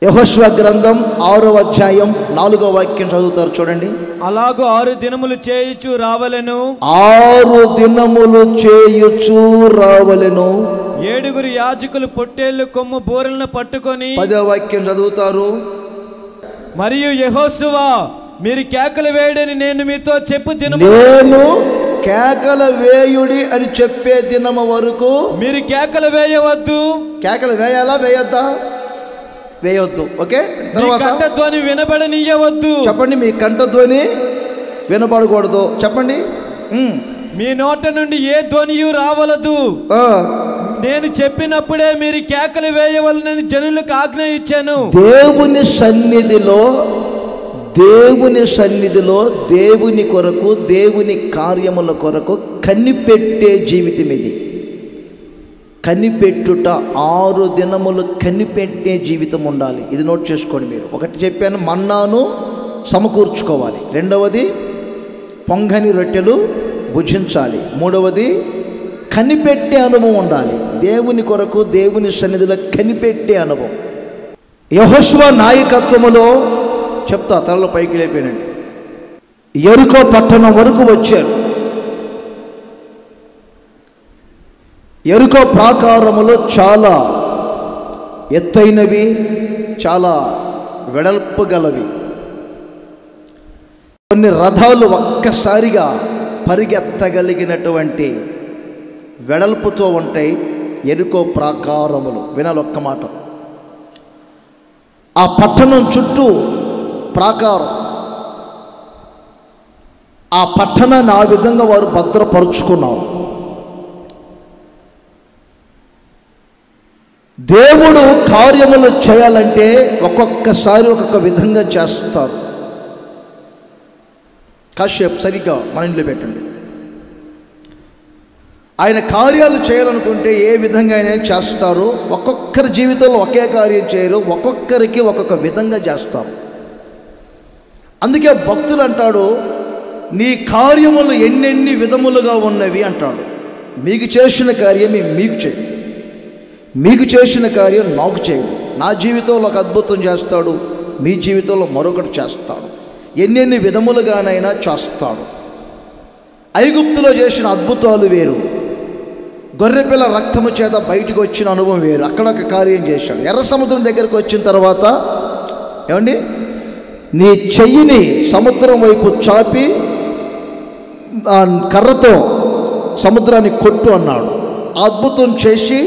యెహోషువ గ్రంథం 6వ అధ్యాయం 4వ వాక్యం చదువుతారు, చూడండి. అలాగూ 6 దినములు చేయుచు రావలెను. 6 దినములు చేయుచు రావలెను. 7 యాజకులు పొట్టేళ్లు కొమ్ము బూరలను పట్టుకొని, 10వ వాక్యం చదువుతారు. మరియు యెహోషువ, మీరు కేకలు వేయడని నేను మీతో చెప్పు దినము, నేను కేకల వేయుడి అని చెప్పే దినము వరకు మీరు కేకలు వేయవద్దు. కేకలు వేయాలా, వేయొద్దా? వేయొద్దు. ఓకే. తర్వాత కంఠధ్వని వినబడనీయవద్దు. చెప్పండి, మీ కంఠధ్వని వినబడకూడదు. చెప్పండి. మీ నోట నుండి ఏ ధ్వనియు రావలదు. నేను చెప్పినప్పుడే మీరు కేకలు వేయవలనని జనులకు ఆజ్ఞ ఇచ్చాను. దేవుని సన్నిధిలో దేవుని కొరకు, దేవుని కార్యముల కొరకు కనిపెట్టే జీవితం ఇది. కనిపెట్టుట, 6 దినములు కనిపెట్టే జీవితం ఉండాలి. ఇది నోట్ చేసుకోండి మీరు. ఒకటి చెప్పాను, మన్నాను సమకూర్చుకోవాలి. రెండవది పొంగని రొట్టెలు భుజించాలి. 3వది కనిపెట్టే అనుభవం ఉండాలి. దేవుని కొరకు, దేవుని సన్నిధిలో కనిపెట్టే అనుభవం. యెహోషువ నాయకత్వములో చెప్తా, తలలో పైకి లేపానండి. యెరికో పట్టణం వరకు వచ్చారు. యెరికో ప్రాకారములో చాలా ఎత్తైనవి, చాలా వెడల్పు గలవి. కొన్ని రథాలు ఒక్కసారిగా పరిగెత్తగలిగినటువంటి వెడల్పుతో ఉంటాయి యెరికో ప్రాకారములు. వినాలి ఒక్క మాట. ఆ పట్టణం చుట్టూ ప్రాకారం. ఆ పట్టణాన్ని ఆ విధంగా వారు భద్రపరుచుకున్నారు. దేవుడు కార్యములు చేయాలంటే ఒక్కొక్కసారి ఒక్కొక్క విధంగా చేస్తారు. కాసేపు సరిగ్గా మన ఇంట్లో పెట్టండి. ఆయన కార్యాలు చేయాలనుకుంటే ఏ విధంగా ఆయన చేస్తారు. ఒక్కొక్కరి జీవితంలో ఒకే కార్యం చేయరు, ఒక్కొక్కరికి ఒక్కొక్క విధంగా చేస్తారు. అందుకే భక్తులు అంటాడు, నీ కార్యములు ఎన్నెన్ని విధములుగా ఉన్నవి అంటాడు. మీకు చేసిన కార్యం మీకు చేయండి, మీకు చేసిన కార్యం నాకు చేయండి. నా జీవితంలో ఒక అద్భుతం చేస్తాడు, మీ జీవితంలో మరొకటి చేస్తాడు. ఎన్నెన్ని విధములుగానైనా చేస్తాడు. ఐగుప్తులో చేసిన అద్భుతాలు వేరు, గొర్రెపిల్ల రక్తము చేత బయటికి వచ్చిన అనుభవం వేరు. అక్కడ ఒక కార్యం చేశాడు. ఎర్ర సముద్రం దగ్గరకు వచ్చిన తర్వాత ఏమండి, నీ చెయ్యిని సముద్రం వైపు చాపి కర్రతో సముద్రాన్ని కొట్టు అన్నాడు. అద్భుతం చేసి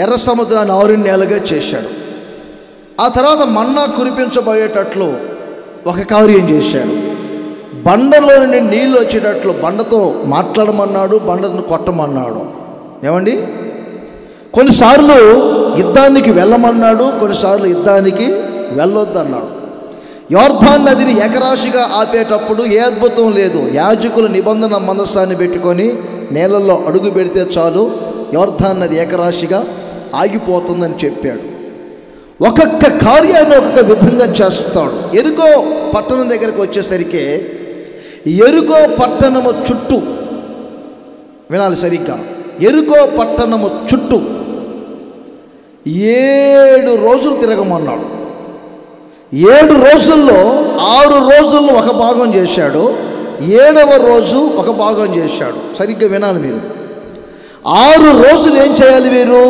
ఎర్ర సముద్రాన్ని 6 నెలలుగా చేశాడు. ఆ తర్వాత మన్నా కురిపించబోయేటట్లు ఒక కార్యం చేశాడు. బండలో నుండి నీళ్ళు వచ్చేటట్లు బండతో మాట్లాడమన్నాడు, బండను కొట్టమన్నాడు. ఏమండి, కొన్నిసార్లు యుద్ధానికి వెళ్ళమన్నాడు, కొన్నిసార్లు యుద్ధానికి వెళ్ళొద్దన్నాడు. యోర్దాను నదిని ఏకరాశిగా ఆపేటప్పుడు ఏ అద్భుతం లేదు. యాజకులు నిబంధన మందసాన్ని పెట్టుకొని నేలల్లో అడుగు పెడితే చాలు, యోర్దాను నది ఏకరాశిగా ఆగిపోతుందని చెప్పాడు. ఒక్కొక్క కార్యాన్ని ఒక్కొక్క విధంగా చేస్తాడు. ఎరుకో పట్టణం దగ్గరకు వచ్చేసరికి ఎరుకో పట్టణము చుట్టూ, వినాలి సరిగ్గా, ఎరుకో పట్టణము చుట్టూ 7 రోజులు తిరగమన్నాడు. 7 రోజుల్లో 6 రోజుల్లో ఒక భాగం చేశాడు, 7వ రోజు ఒక భాగం చేశాడు. సరిగ్గా వినాలి మీరు. 6 రోజులు ఏం చేయాలి వీరు?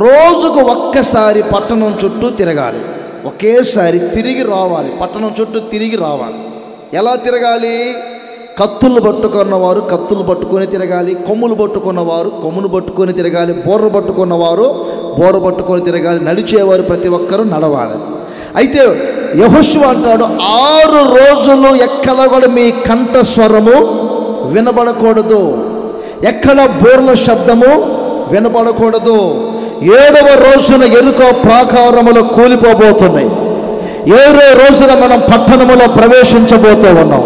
రోజుకు ఒక్కసారి పట్టణం చుట్టూ తిరగాలి, ఒకేసారి తిరిగి రావాలి, పట్టణం చుట్టూ తిరిగి రావాలి. ఎలా తిరగాలి? కత్తులు పట్టుకున్నవారు కత్తులు పట్టుకొని తిరగాలి, కొమ్ములు పట్టుకున్నవారు కొమ్మును పట్టుకొని తిరగాలి, బోర్ర పట్టుకున్నవారు బోర్ర పట్టుకొని తిరగాలి, నడిచేవారు ప్రతి ఒక్కరూ నడవాలి. అయితే యెహోషువ అంటాడు, 6 రోజులు ఎక్కడ కూడా మీ కంఠస్వరము వినబడకూడదు, ఎక్కడ బోర్ల శబ్దము వినబడకూడదు. 7వ రోజున ఎరుకో ప్రాకారములు కూలిపోబోతున్నాయి. 7వ రోజున మనం పట్టణములో ప్రవేశించబోతూ ఉన్నాం.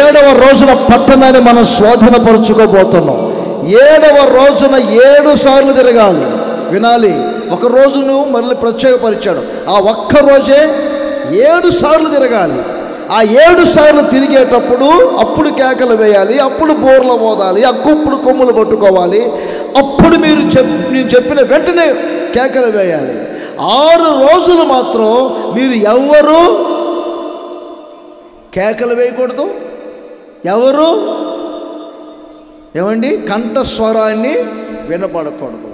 7వ రోజున పట్టణాన్ని మనం స్వాధీనపరుచుకోబోతున్నాం. 7వ రోజున 7 సార్లు తిరగాలి. వినాలి, ఒక రోజును మళ్ళీ ప్రత్యేకపరిచాడు. ఆ ఒక్క రోజే 7 సార్లు తిరగాలి. ఆ 7 సార్లు తిరిగేటప్పుడు అప్పుడు కేకలు వేయాలి, అప్పుడు బోర్లు మోదాలి, అప్పుడు కొమ్ములు పట్టుకోవాలి, అప్పుడు నేను చెప్పిన వెంటనే కేకలు వేయాలి. 6 రోజులు మాత్రం మీరు ఎవరు కేకలు వేయకూడదు, ఎవరు ఏమండి కంఠస్వరాన్ని వినపడకూడదు.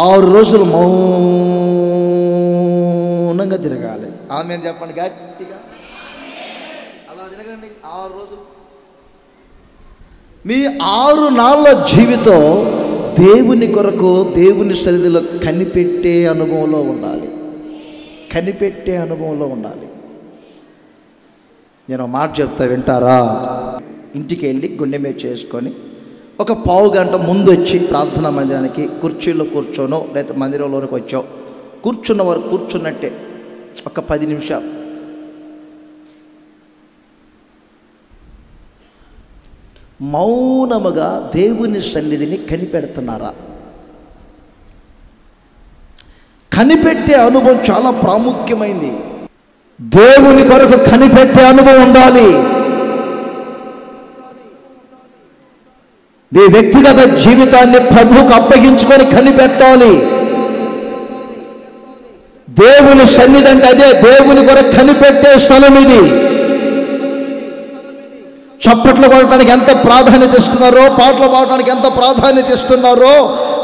6 రోజులు మౌనంగా తిరగాలి. ఆమె చెప్పండి గట్టిగా, అలా తిరగండి 6 రోజులు. మీ 6 నాళ్ళ జీవితం దేవుని కొరకు దేవుని సన్నిధిలో కనిపెట్టే అనుభవంలో ఉండాలి, కనిపెట్టే అనుభవంలో ఉండాలి. నేను మాట చెప్తా, వింటారా? ఇంటికి వెళ్ళి గుండె మీద చేసుకొని ఒక పావు గంట ముందు వచ్చి ప్రార్థనా మందిరానికి కుర్చీలో కూర్చోనో లేదా మందిరంలోనికి వచ్చావు, కూర్చున్నవారు కూర్చున్నట్టే ఒక 10 నిమిషాలు మౌనముగా దేవుని సన్నిధిని కనిపెడుతున్నారా? కనిపెట్టే అనుభవం చాలా ప్రాముఖ్యమైంది. దేవుని కొరకు కనిపెట్టే అనుభవం ఉండాలి. మీ వ్యక్తిగత జీవితాన్ని ప్రభువుకు అప్పగించుకొని కనిపెట్టాలి. దేవుని సన్నిధి అంటే అదే, దేవుని కొరకు కనిపెట్టే స్థలం ఇది. చప్పట్లు కొట్టడానికి ఎంత ప్రాధాన్యత ఇస్తున్నారో, పాటలు పాడటానికి ఎంత ప్రాధాన్యత ఇస్తున్నారో,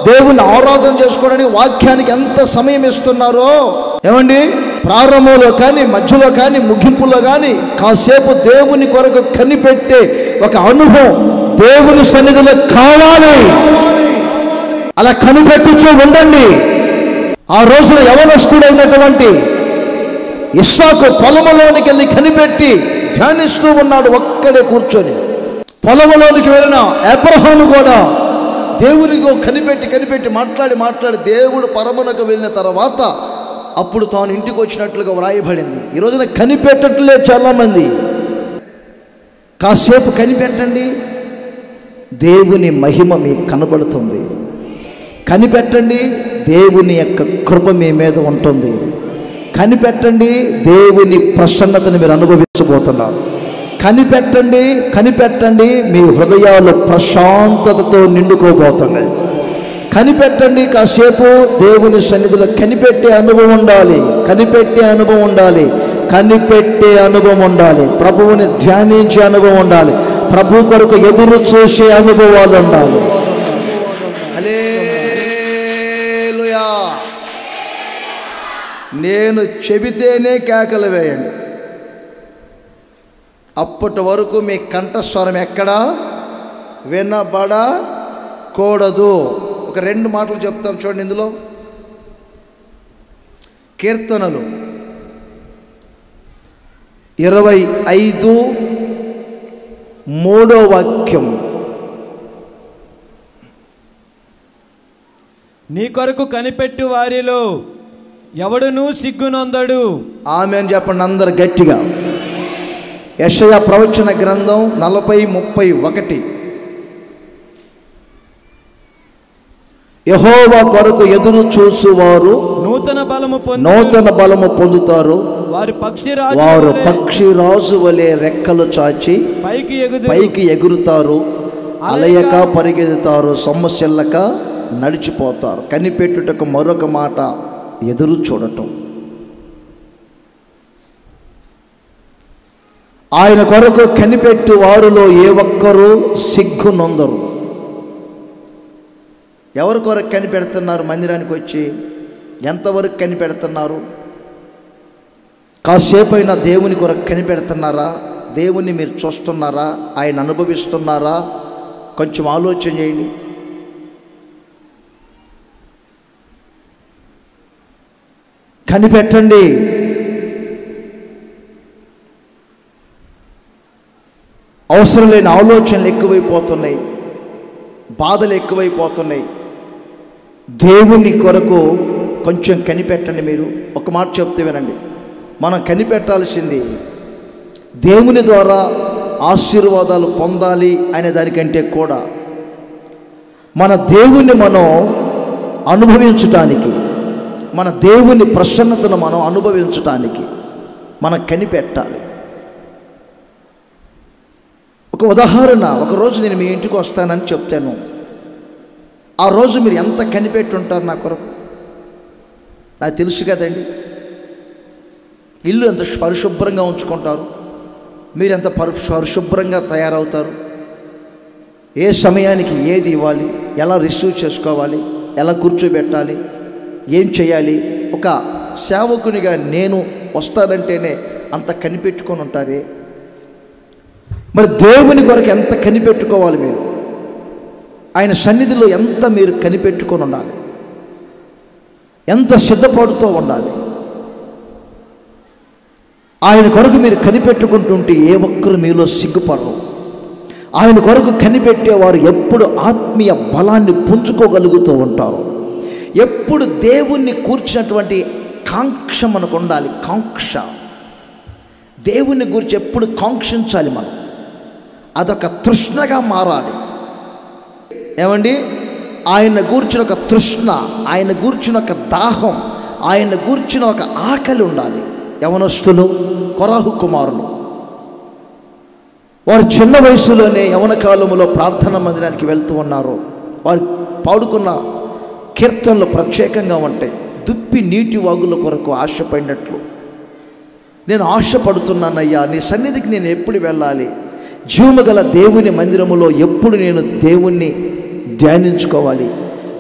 దేవుని ఆరాధన చేసుకోవడానికి వాక్యానికి ఎంత సమయం ఇస్తున్నారో. ఏమండి, ప్రారంభంలో కానీ మధ్యలో కానీ ముగింపులో కానీ కాసేపు దేవుని కొరకు కనిపెట్టే ఒక అనుభవం దేవుని సన్నిధిలో కావాలి. అలా కనిపెట్టుచూ ఉండండి. ఆ రోజున యవనస్తుడైనటువంటి ఇస్సాకు పొలంలోనికి వెళ్ళి కనిపెట్టి ధ్యానిస్తూ ఉన్నాడు ఒక్కడే కూర్చొని. పొలంలోనికి వెళ్ళిన అబ్రహాము కూడా దేవునితో కనిపెట్టి మాట్లాడి దేవుడు పరమునకు వెళ్ళిన తర్వాత అప్పుడు తాను ఇంటికి వచ్చినట్లుగా వ్రాయబడింది. ఈ రోజున కనిపెట్టట్లే చాలామంది. కాసేపు కనిపెట్టండి, దేవుని మహిమ మీకు కనబడుతుంది. కనిపెట్టండి, దేవుని యొక్క కృప మీ మీద ఉంటుంది. కనిపెట్టండి, దేవుని ప్రసన్నతను మీరు అనుభవించబోతున్నారు. కనిపెట్టండి, కనిపెట్టండి, మీ హృదయాలు ప్రశాంతతతో నిండుకోబోతున్నాయి. కనిపెట్టండి, కాసేపు దేవుని సన్నిధిలో కనిపెట్టే అనుభవం ఉండాలి. కనిపెట్టే అనుభవం ఉండాలి. కనిపెట్టే అనుభవం ఉండాలి. ప్రభువుని ధ్యానించే అనుభవం ఉండాలి. ప్రభు కొరకు ఎదురు చూసే అనుభవాలు ఉండాలి. హల్లెలూయా. నేను చెబితేనే కేకలు వేయండి. అప్పటి వరకు మీ కంఠస్వరం ఎక్కడా వినబడకూడదు. ఒక 2 మాటలు చెప్తాం చూడండి. ఇందులో కీర్తనలు 25:3 నీ కొరకు కనిపెట్టు వారిలో ఎవడునూ సిగ్గునందడు. ఆమేన్ చెప్పండి అందరు గట్టిగా. యెషయా ప్రవచన గ్రంథం 40:31. యెహోవా కొరకు ఎదురు చూసువారు నూతన బలము పొందుతారు. వారు పక్షిరాజు వలె రెక్కలు చాచి పైకి ఎగురుతారు. అలయక పరిగెత్తుతారు, సొమ్మసిల్లక నడిచిపోతారు. కనిపెట్టుటకు మరొక మాట ఎదురు చూడటం. ఆయన కొరకు కనిపెట్టి వారిలో ఏ ఒక్కరూ సిగ్గు నొందరు. ఎవరి కొరకు కనిపెడుతున్నారు? మందిరానికి వచ్చి ఎంతవరకు కనిపెడుతున్నారు? కాసేపు అయినా దేవుని కొరకు కనిపెడుతున్నారా? దేవుణ్ణి మీరు చూస్తున్నారా? ఆయన అనుభవిస్తున్నారా? కొంచెం ఆలోచన చేయండి. కనిపెట్టండి. అవసరం లేని ఆలోచనలు ఎక్కువైపోతున్నాయి, బాధలు ఎక్కువైపోతున్నాయి. దేవుని కొరకు కొంచెం కనిపెట్టండి. మీరు ఒక మాట చెప్తే వినండి. మనం కనిపెట్టాల్సింది దేవుని ద్వారా ఆశీర్వాదాలు పొందాలి అనే దానికంటే కూడా మన దేవుని మనం అనుభవించటానికి, మన దేవుని ప్రసన్నతను మనం అనుభవించటానికి మనం కనిపెట్టాలి. ఒక ఉదాహరణ, ఒకరోజు నేను మీ ఇంటికి వస్తానని చెప్తాను. ఆ రోజు మీరు ఎంత కనిపెట్టి ఉంటారు నా కొరకు? నాకు తెలుసు కదండి. ఇల్లు ఎంత పరిశుభ్రంగా ఉంచుకుంటారు, మీరు ఎంత పరిశుభ్రంగా తయారవుతారు, ఏ సమయానికి ఏది ఇవ్వాలి, ఎలా రిసీవ్ చేసుకోవాలి, ఎలా కూర్చోబెట్టాలి, ఏం చేయాలి. ఒక సేవకునిగా నేను వస్తానంటేనే అంత కనిపెట్టుకొని ఉంటారే. మరి దేవుని కొరకు ఎంత కనిపెట్టుకోవాలి మీరు? ఆయన సన్నిధిలో ఎంత మీరు కనిపెట్టుకొని ఉండాలి, ఎంత సిద్ధపడుతూ ఉండాలి. ఆయన కొరకు మీరు కనిపెట్టుకుంటుంటే ఏ ఒక్కరు మీలో సిగ్గుపడరు. ఆయన కొరకు కనిపెట్టేవారు ఎప్పుడు ఆత్మీయ బలాన్ని పుంజుకోగలుగుతూ ఉంటారు. ఎప్పుడు దేవుణ్ణి కూర్చున్నటువంటి కాంక్ష మనకు ఉండాలి. కాంక్ష, దేవుని గురించి ఎప్పుడు కాంక్షించాలి మనం. అదొక తృష్ణగా మారాలి. ఏమండి, ఆయన గూర్చిన ఒక తృష్ణ, ఆయన గూర్చిన ఒక దాహం, ఆయన గూర్చిన ఒక ఆకలి ఉండాలి. యవనస్తులు, కొరాహు కుమారులు, వారు చిన్న వయసులోనే యవన కాలంలో ప్రార్థనా మందిరానికి వెళ్తూ ఉన్నారు. వారు పాడుకున్న కీర్తనలు ప్రత్యేకంగా ఉంటాయి. దుప్పి నీటి వాగుల కొరకు ఆశపడినట్లు నేను ఆశపడుతున్నానయ్యా, నీ సన్నిధికి నేను ఎప్పుడు వెళ్ళాలి? జీవముగల దేవుని మందిరములో ఎప్పుడు నేను దేవుణ్ణి ధ్యానించుకోవాలి?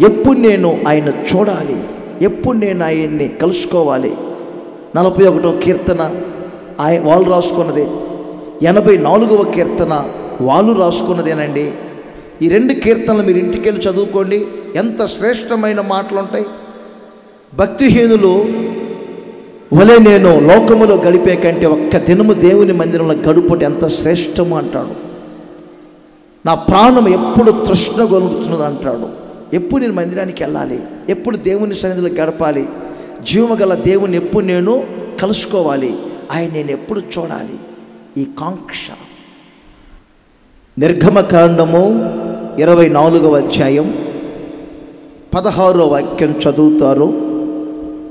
ఎప్పుడు నేను ఆయన చూడాలి? ఎప్పుడు నేను ఆయన్ని కలుసుకోవాలి? 41వ కీర్తన వాళ్ళు రాసుకున్నదే, 84వ కీర్తన వాళ్ళు రాసుకున్నదేనండి. ఈ 2 కీర్తనలు మీరు ఇంటికి వెళ్ళి చదువుకోండి. ఎంత శ్రేష్టమైన మాటలు ఉంటాయి. భక్తిహీనులు వలె నేను లోకములో గడిపే కంటే ఒక్క దినము దేవుని మందిరంలో గడుపుట ఎంత శ్రేష్టము అంటాడు. నా ప్రాణం ఎప్పుడు తృష్ణ గొలుగుతున్నది అంటాడు. ఎప్పుడు నేను మందిరానికి వెళ్ళాలి, ఎప్పుడు దేవుని సన్నిధిలో గడపాలి, జీవముగల దేవుని ఎప్పుడు నేను కలుసుకోవాలి, ఆయన నేను ఎప్పుడు చూడాలి, ఈ కాంక్ష. నిర్గమకాండము 24వ అధ్యాయం 16వ వాక్యం చదువుతారు.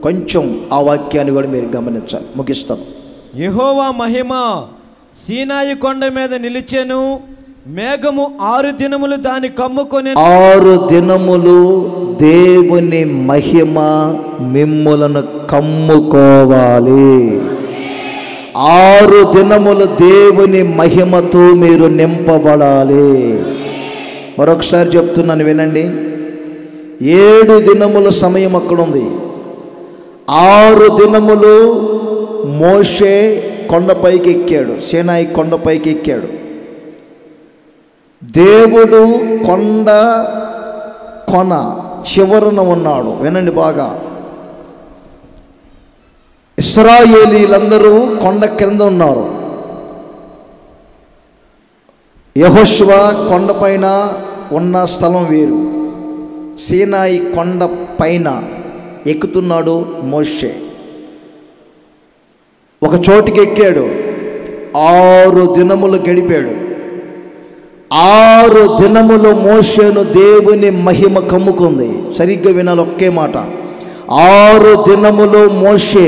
కొంచెం ఆ వాక్యాన్ని కూడా మీరు గమనించాలి. ముగిస్తాం. యెహోవా మహిమ సీనాయి కొండ మీద నిలిచెను, మేఘము 6 దినములు దాన్ని కమ్ముకొని. 6 దినములు దేవుని మహిమ మిమ్ములను కమ్ముకోవాలి. 6 దినములు దేవుని మహిమతో మీరు నింపబడాలి. మరొకసారి చెప్తున్నాను వినండి. 7 దినముల సమయం అక్కడ ఉంది. 6 దినములు మోషే కొండపైకి ఎక్కాడు, సీనాయి కొండపైకి ఎక్కాడు. దేవుడు కొన చివరన ఉన్నాడు. వినండి బాగా. ఇశ్రాయేలీలందరూ కొండ క్రింద ఉన్నారు. యెహోషువ కొండపైన ఉన్న స్థలం వేరు. సీనాయి కొండ పైన ఎక్కుతున్నాడు మోషే. ఒక చోటికి ఎక్కాడు. 6 దినములు గడిపాడు. 6 దినములు మోషేను దేవుని మహిమ కమ్ముకుంది. సరిగ్గా వినాలి ఒకే మాట. 6 దినములు మోషే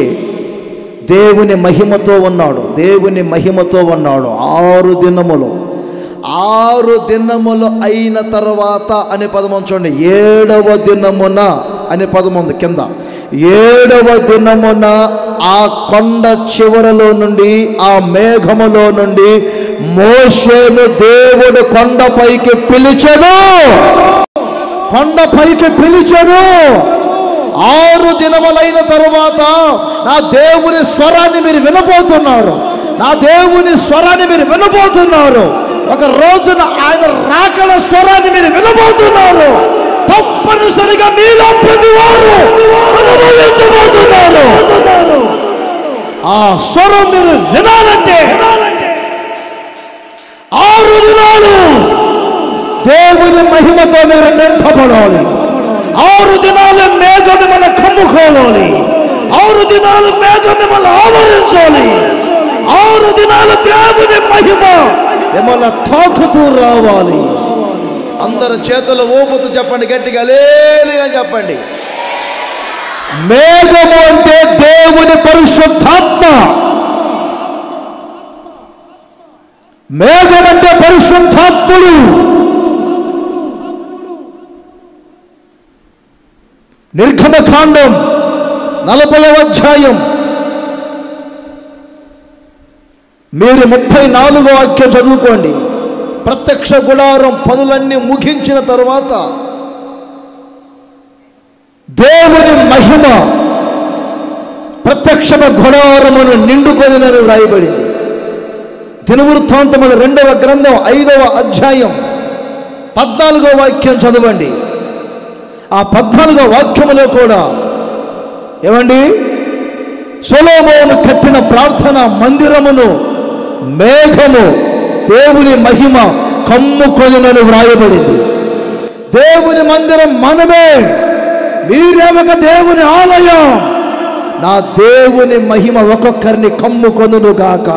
దేవుని మహిమతో ఉన్నాడు. దేవుని మహిమతో ఉన్నాడు 6 దినములు. 6 దినములు అయిన తర్వాత అనే పదం చూడండి. 7వ దినమున అనే పదం ఉంది కింద. 7వ దినమున ఆ కొండ చివరలో నుండి, ఆ మేఘములో నుండి మోషేను దేవుడు కొండపైకి పిలిచెను. కొండపైకి పిలిచెను. 6 దినములైన తరువాత నా దేవుని స్వరాన్ని మీరు వినబోతున్నారు. నా దేవుని స్వరాన్ని మీరు వినబోతున్నారు. ఒక రోజున ఆయన రాకల స్వరాన్ని మీరు వినబోతున్నారు. తప్పనిసరిగా మీలో ప్రతివారు అనుభవించబోతున్నారు. ఆ స్వరం మీరు వినాలంటే 6 దినాలు దేవుని మహిమతో మీరు నింపబడాలి. 6 దినాలు మేఘం మిమ్మల్ని కమ్ముకోవాలి. 6 దినాలు మేఘం మిమ్మల్ని ఆవరించాలి. 6 దినాలు దేవుని మహిమ మిమ్మల్ని తాకుతూ రావాలి. అందరు చేతులు ఊపుతూ చెప్పండి, గట్టిగా హల్లెలూయా చెప్పండి. మేఘము అంటే దేవుని పరిశుద్ధాత్మ. మేఘం అంటే పరిశుద్ధాత్ముడు. నిర్గమకాండం 40వ అధ్యాయం మీరు 34వ వాక్యం చదువుకోండి. ప్రత్యక్ష గుడారం పనులన్నీ ముగించిన తరువాత దేవుని మహిమ ప్రత్యక్ష గుడారమును నిండుకొనినని వ్రాయబడింది. దినవృత్తాంతముల 2వ గ్రంథం 5వ అధ్యాయం 14వ వాక్యం చదవండి. ఆ 14వ వాక్యములో కూడా ఏమండి, సొలొమోను కట్టిన ప్రార్థన మందిరమును మేఘము దేవుని మహిమ కమ్ముకొనినని వ్రాయబడింది. దేవుని మందిరం మనమే. మీరేమక దేవుని ఆలయం. నా దేవుని మహిమ ఒక్కొక్కరిని కమ్ముకొనును గాక.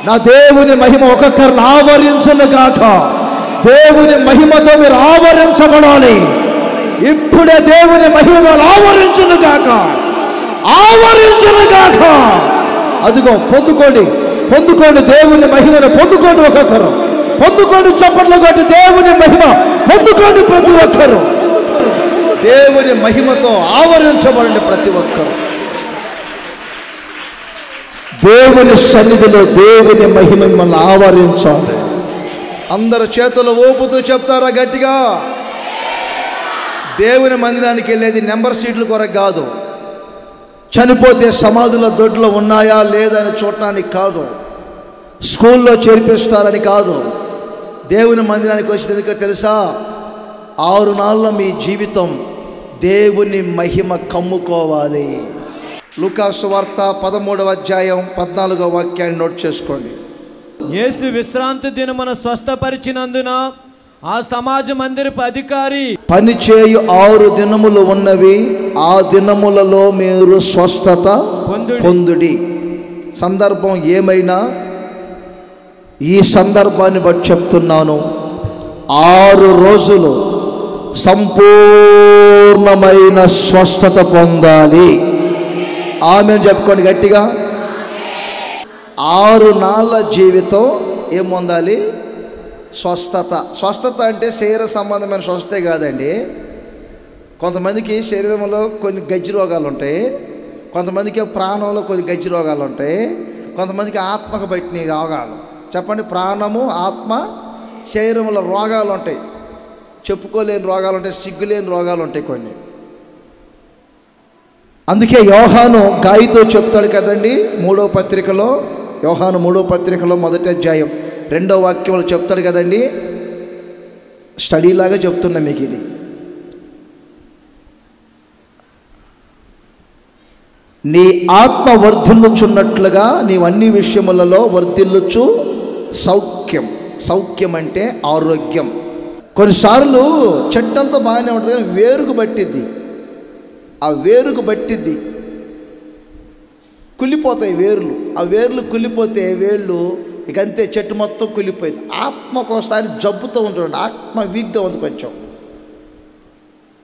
నా దేవుని మహిమ ఒక్కొక్కరిని ఆవరించును గాక. దేవుని మహిమతో మీరు ఆవరించబడాలి. ఇప్పుడే దేవుని మహిమ ఆవరించును గాక, ఆవరించును గాక. అదిగో పొందుకోండి, పొందుకోండి దేవుని మహిమను పొందుకోండి. ఒక్కొక్కరు పొందుకోండి. చప్పట్లు కొట్టి దేవుని మహిమ పొందుకోండి. ప్రతి ఒక్కరు దేవుని మహిమతో ఆవరించబడండి. ప్రతి ఒక్కరు దేవుని సన్నిధిలో దేవుని మహిమ మిమ్మల్ని ఆవరించాలి. అందరు చేతులు ఊపుతూ చెప్తారా గట్టిగా? దేవుని మందిరానికి వెళ్ళేది నెంబర్ సీట్ల కొరకు కాదు, చనిపోతే సమాధుల దొడ్లో ఉన్నాయా లేదని చూడటానికి కాదు, స్కూల్లో చేర్పిస్తారని కాదు. దేవుని మందిరానికి వచ్చినందుకు తెలుసా? 6 నాళ్ళ మీ జీవితం దేవుని మహిమ కమ్ముకోవాలి. లూకాసు వార్త 13వ అధ్యాయం 14వ వాక్యాన్ని నోట్ చేసుకోండి. యేసు విశ్రాంతి దినమున స్వస్థపరిచినందున ఆ సమాజ మందిరపు అధికారి పనిచేయు 6 దినములు ఉన్నవి, ఆ దినములలో మీరు స్వస్థత పొందుడి. సందర్భం ఏమైనా ఈ సందర్భాన్ని బట్టి చెప్తున్నాను. 6 రోజులు సంపూర్ణమైన స్వస్థత పొందాలి. ఆమేన్ చెప్పుకోండి గట్టిగా. 6 నాళ్ళ జీవితం ఏం పొందాలి? స్వస్థత. స్వస్థత అంటే శరీర సంబంధమైన స్వస్థతే కాదండి. కొంతమందికి శరీరంలో కొన్ని గజ్జి రోగాలు ఉంటాయి, కొంతమందికి ప్రాణంలో కొన్ని గజ్జి రోగాలు ఉంటాయి, కొంతమందికి ఆత్మకు బట్టిన రోగాలు. చెప్పండి, ప్రాణము, ఆత్మ, శరీరంలో రోగాలు ఉంటాయి. చెప్పుకోలేని రోగాలు ఉంటాయి, సిగ్గులేని రోగాలు ఉంటాయి కొన్ని. అందుకే యోహాను గాయితో చెప్తాడు కదండి, 3వ పత్రికలో, యోహాను 3వ పత్రికలో 1వ అధ్యాయం 2వ వాక్యంలో చెప్తాడు కదండి. స్టడీలాగా చెప్తున్నా మీకు ఇది. నీ ఆత్మ వర్ధిల్లుచున్నట్లుగా నీవు అన్ని విషయములలో వర్ధిల్లుచు సౌఖ్యం. సౌఖ్యం అంటే ఆరోగ్యం. కొన్నిసార్లు చెట్టంతా బాగానే ఉంటుంది కానీ వేరుకు పట్టిద్ది. ఆ వేరుకు పట్టిద్ది, కుళ్ళిపోతాయి వేర్లు. ఆ వేర్లు కుళ్ళిపోతే వేళ్ళు ఇక అంతే, చెట్టు మొత్తం కుళ్ళిపోయింది. ఆత్మ ఒకసారి జబ్బుతో ఉంటుంది, ఆత్మ వీక్గా ఉంది కొంచెం.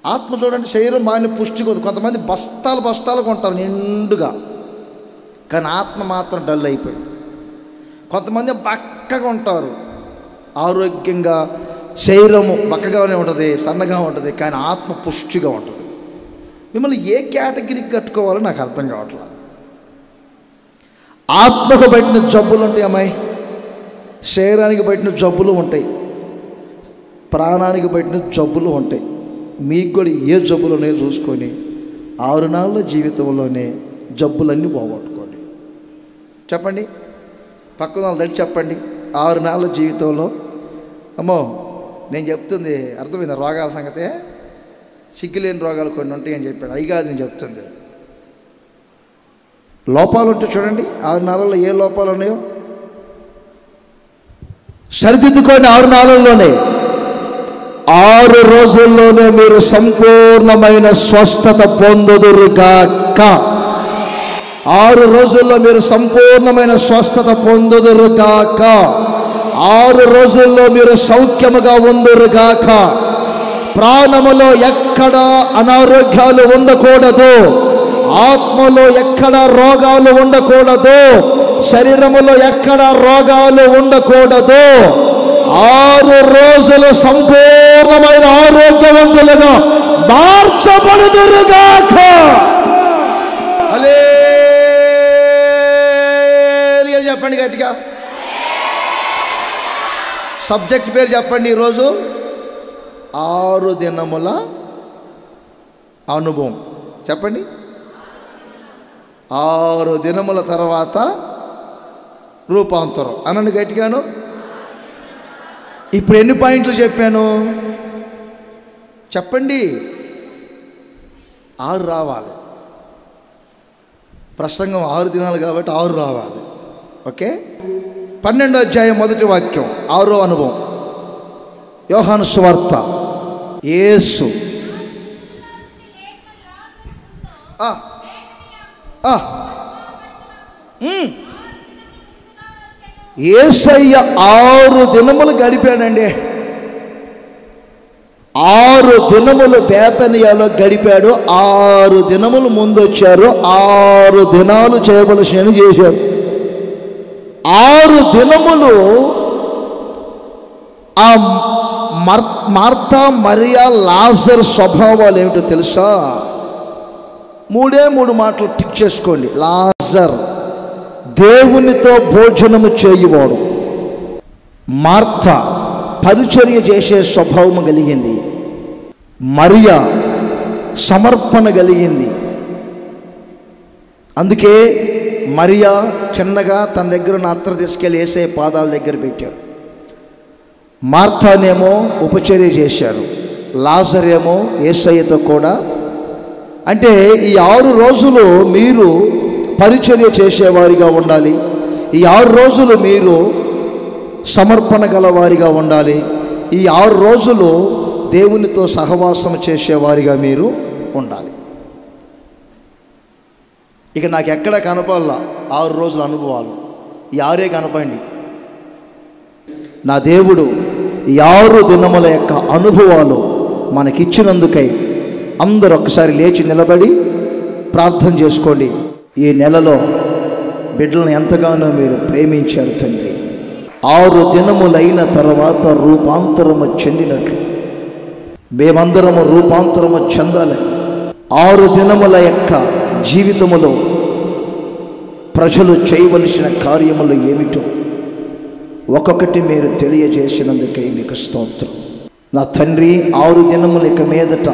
ఆత్మ చూడండి, శరీరం బాగానే పుష్టిగా ఉంది. కొంతమంది బస్తాలు బస్తాలుగా ఉంటారు నిండుగా, కానీ ఆత్మ మాత్రం డల్ అయిపోయింది. కొంతమంది బక్కగా ఉంటారు, ఆరోగ్యంగా, శరీరము బక్కగానే ఉంటుంది, సన్నగా ఉంటుంది, కానీ ఆత్మ పుష్టిగా ఉంటుంది. మిమ్మల్ని ఏ కేటగిరీకి కట్టుకోవాలో నాకు అర్థం కావట్లేదు. ఆత్మకు పట్టిన జబ్బులు ఉంటాయి అమ్మాయి, శరీరానికి పట్టిన జబ్బులు ఉంటాయి, ప్రాణానికి పట్టిన జబ్బులు ఉంటాయి. మీకు కూడా ఏ జబ్బులు ఉన్నాయో చూసుకొని 6 నాళ్ళ జీవితంలోనే జబ్బులన్నీ పోగొట్టుకోండి. చెప్పండి, పక్కన వాళ్ళు దట్టి చెప్పండి. 6 నాళ్ళ జీవితంలో, అమ్మో నేను చెప్తుంది అర్థమైంది, రోగాల సంగతే, సిగ్గులేని రోగాలు కొన్ని ఉంటాయని చెప్పాడు. అవి కాదు నేను చెప్తుంది. లోపాలు ఉంటే చూడండి, 6 నాళ్ళలో ఏ లోపాలు ఉన్నాయో సరిదిద్దుకోండి. 6 నాళ్ళలోనే, 6 రోజుల్లోనే మీరు సంపూర్ణమైన స్వస్థత పొందుదురుగాక. 6 రోజుల్లో మీరు సంపూర్ణమైన స్వస్థత పొందుదురుగాక. 6 రోజుల్లో మీరు సౌఖ్యముగా ఉందురుగాక. ప్రాణములో ఎక్కడ అనారోగ్యాలు ఉండకూడదు, ఆత్మలో ఎక్కడ రోగాలు ఉండకూడదు, శరీరములో ఎక్కడ రోగాలు ఉండకూడదు. 6 రోజులు సంపూర్ణమైన ఆరోగ్యవంతులుగా మార్చబడుదురుగాక. హల్లెలూయా చెప్పండి గట్టిగా. సబ్జెక్ట్ పేరు చెప్పండి ఈరోజు, 6 దినముల అనుభవం. చెప్పండి, 6 దినముల తర్వాత రూపాంతరం అనండి గట్టిగాను. ఇప్పుడు ఎన్ని పాయింట్లు చెప్పాను చెప్పండి? 6 రావాలి. ప్రసంగం 6 దినాలు కాబట్టి 6 రావాలి. ఓకే, 12వ అధ్యాయం 1వ వాక్యం, 6వ అనుభవం. యోహాను సువార్త. యేసు యేసయ్య 6 దినములు గడిపాడండి. 6 దినములు బేతనియాలో గడిపాడు. 6 దినములు ముందు వచ్చారు, 6 దినాలు చేయవలసినవి చేశారు. 6 దినములు ఆ మార్తా, మరియా, లాజరు స్వభావాలు ఏమిటో తెలుసా? 3 మాటలు టిక్ చేసుకోండి. లాజర్ దేవునితో భోజనము చేయువాడు. మార్తా పరిచర్య చేసే స్వభావము కలిగింది. మరియా సమర్పణ కలిగింది. అందుకే మరియా చిన్నగా తన దగ్గర ఉన్న అత్తర తీసుకెళ్ళి యేసయ్య పాదాల దగ్గర పెట్టారు. మార్తానేమో ఉపచర్య చేశారు, లాజర్ ఏమో యేసయ్యతో కూడా. అంటే ఈ 6 రోజులు మీరు పరిచర్య చేసేవారిగా ఉండాలి. ఈ 6 రోజులు మీరు సమర్పణ గలవారిగా ఉండాలి. ఈ 6 రోజులు దేవునితో సహవాసం చేసేవారిగా మీరు ఉండాలి. ఇక నాకు ఎక్కడ కనపడాల 6 రోజుల అనుభవాలు, ఈ 6 కనపండి. నా దేవుడు ఈ 6 దినముల యొక్క అనుభవాలు మనకిచ్చినందుకై అందరూ ఒకసారి లేచి నిలబడి ప్రార్థన చేసుకోండి. ఈ నెలలో బిడ్డలను ఎంతగానో మీరు ప్రేమించారు తండ్రి. 6 దినములైన తర్వాత రూపాంతరము చెందినట్లు మేమందరము రూపాంతరము చెందాలి. 6 దినముల యొక్క జీవితములో ప్రజలు చేయవలసిన కార్యములు ఏమిటో ఒక్కొక్కటి మీరు తెలియజేసినందుకై మీకు స్తోత్రం. నా తండ్రి, 6 దినముల ఇక మీదట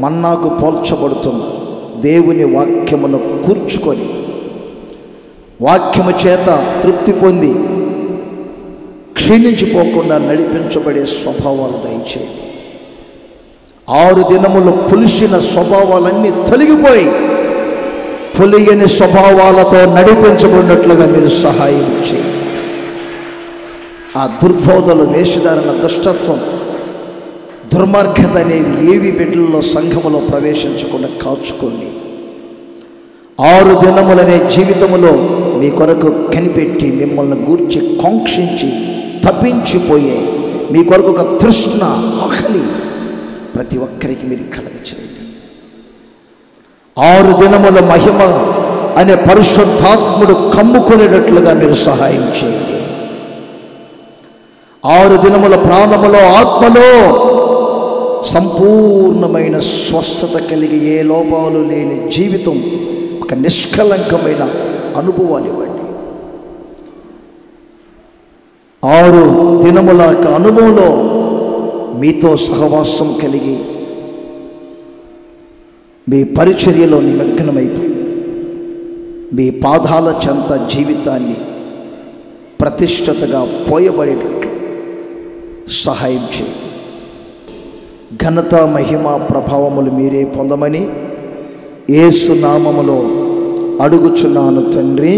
మన్నాకు పోల్చబడుతున్న దేవుని వాక్యమును కూర్చుకొని వాక్యము చేత తృప్తి పొంది క్షీణించిపోకుండా నడిపించబడే స్వభావాలు దయచేయండి. 6 దినములు పులిసిన స్వభావాలన్నీ తొలగిపోయి పులియని స్వభావాలతో నడిపించబడినట్లుగా మీరు సహాయం చేయండి. ఆ దుర్బోధలు, వేషధారణ, దుష్టత్వం, దుర్మార్గత అనేవి ఏవి బిడ్డల్లో సంఘములో ప్రవేశించకుండా కాచుకోండి. 6 దినములనే జీవితములో మీ కొరకు కనిపెట్టి మిమ్మల్ని గూర్చి కాంక్షించి తప్పించిపోయే మీ కొరకు ఒక తృష్ణ, ఆకలి ప్రతి ఒక్కరికి మీరు కలగచేయండి. 6 దినముల మహిమ అనే పరిశుద్ధాత్ముడు కమ్ముకునేటట్లుగా మీరు సహాయం చేయండి. 6 దినముల ప్రాణములో, ఆత్మలో సంపూర్ణమైన స్వస్థత కలిగి ఏ లోపాలు లేని జీవితం, ఒక నిష్కలంకమైన అనుభవాలు ఇవ్వండి. 6 దినముల అనుభవంలో మీతో సహవాసం కలిగి మీ పరిచర్యలో నిమగ్నమైపోయి మీ పాదాల చెంత జీవితాన్ని ప్రతిష్టతగా పోయబడేటట్లు సహాయం చేయండి. ఘనత, మహిమ, ప్రభావములు మీరే పొందమని యేసు నామములో అడుగుచున్నాను తండ్రి.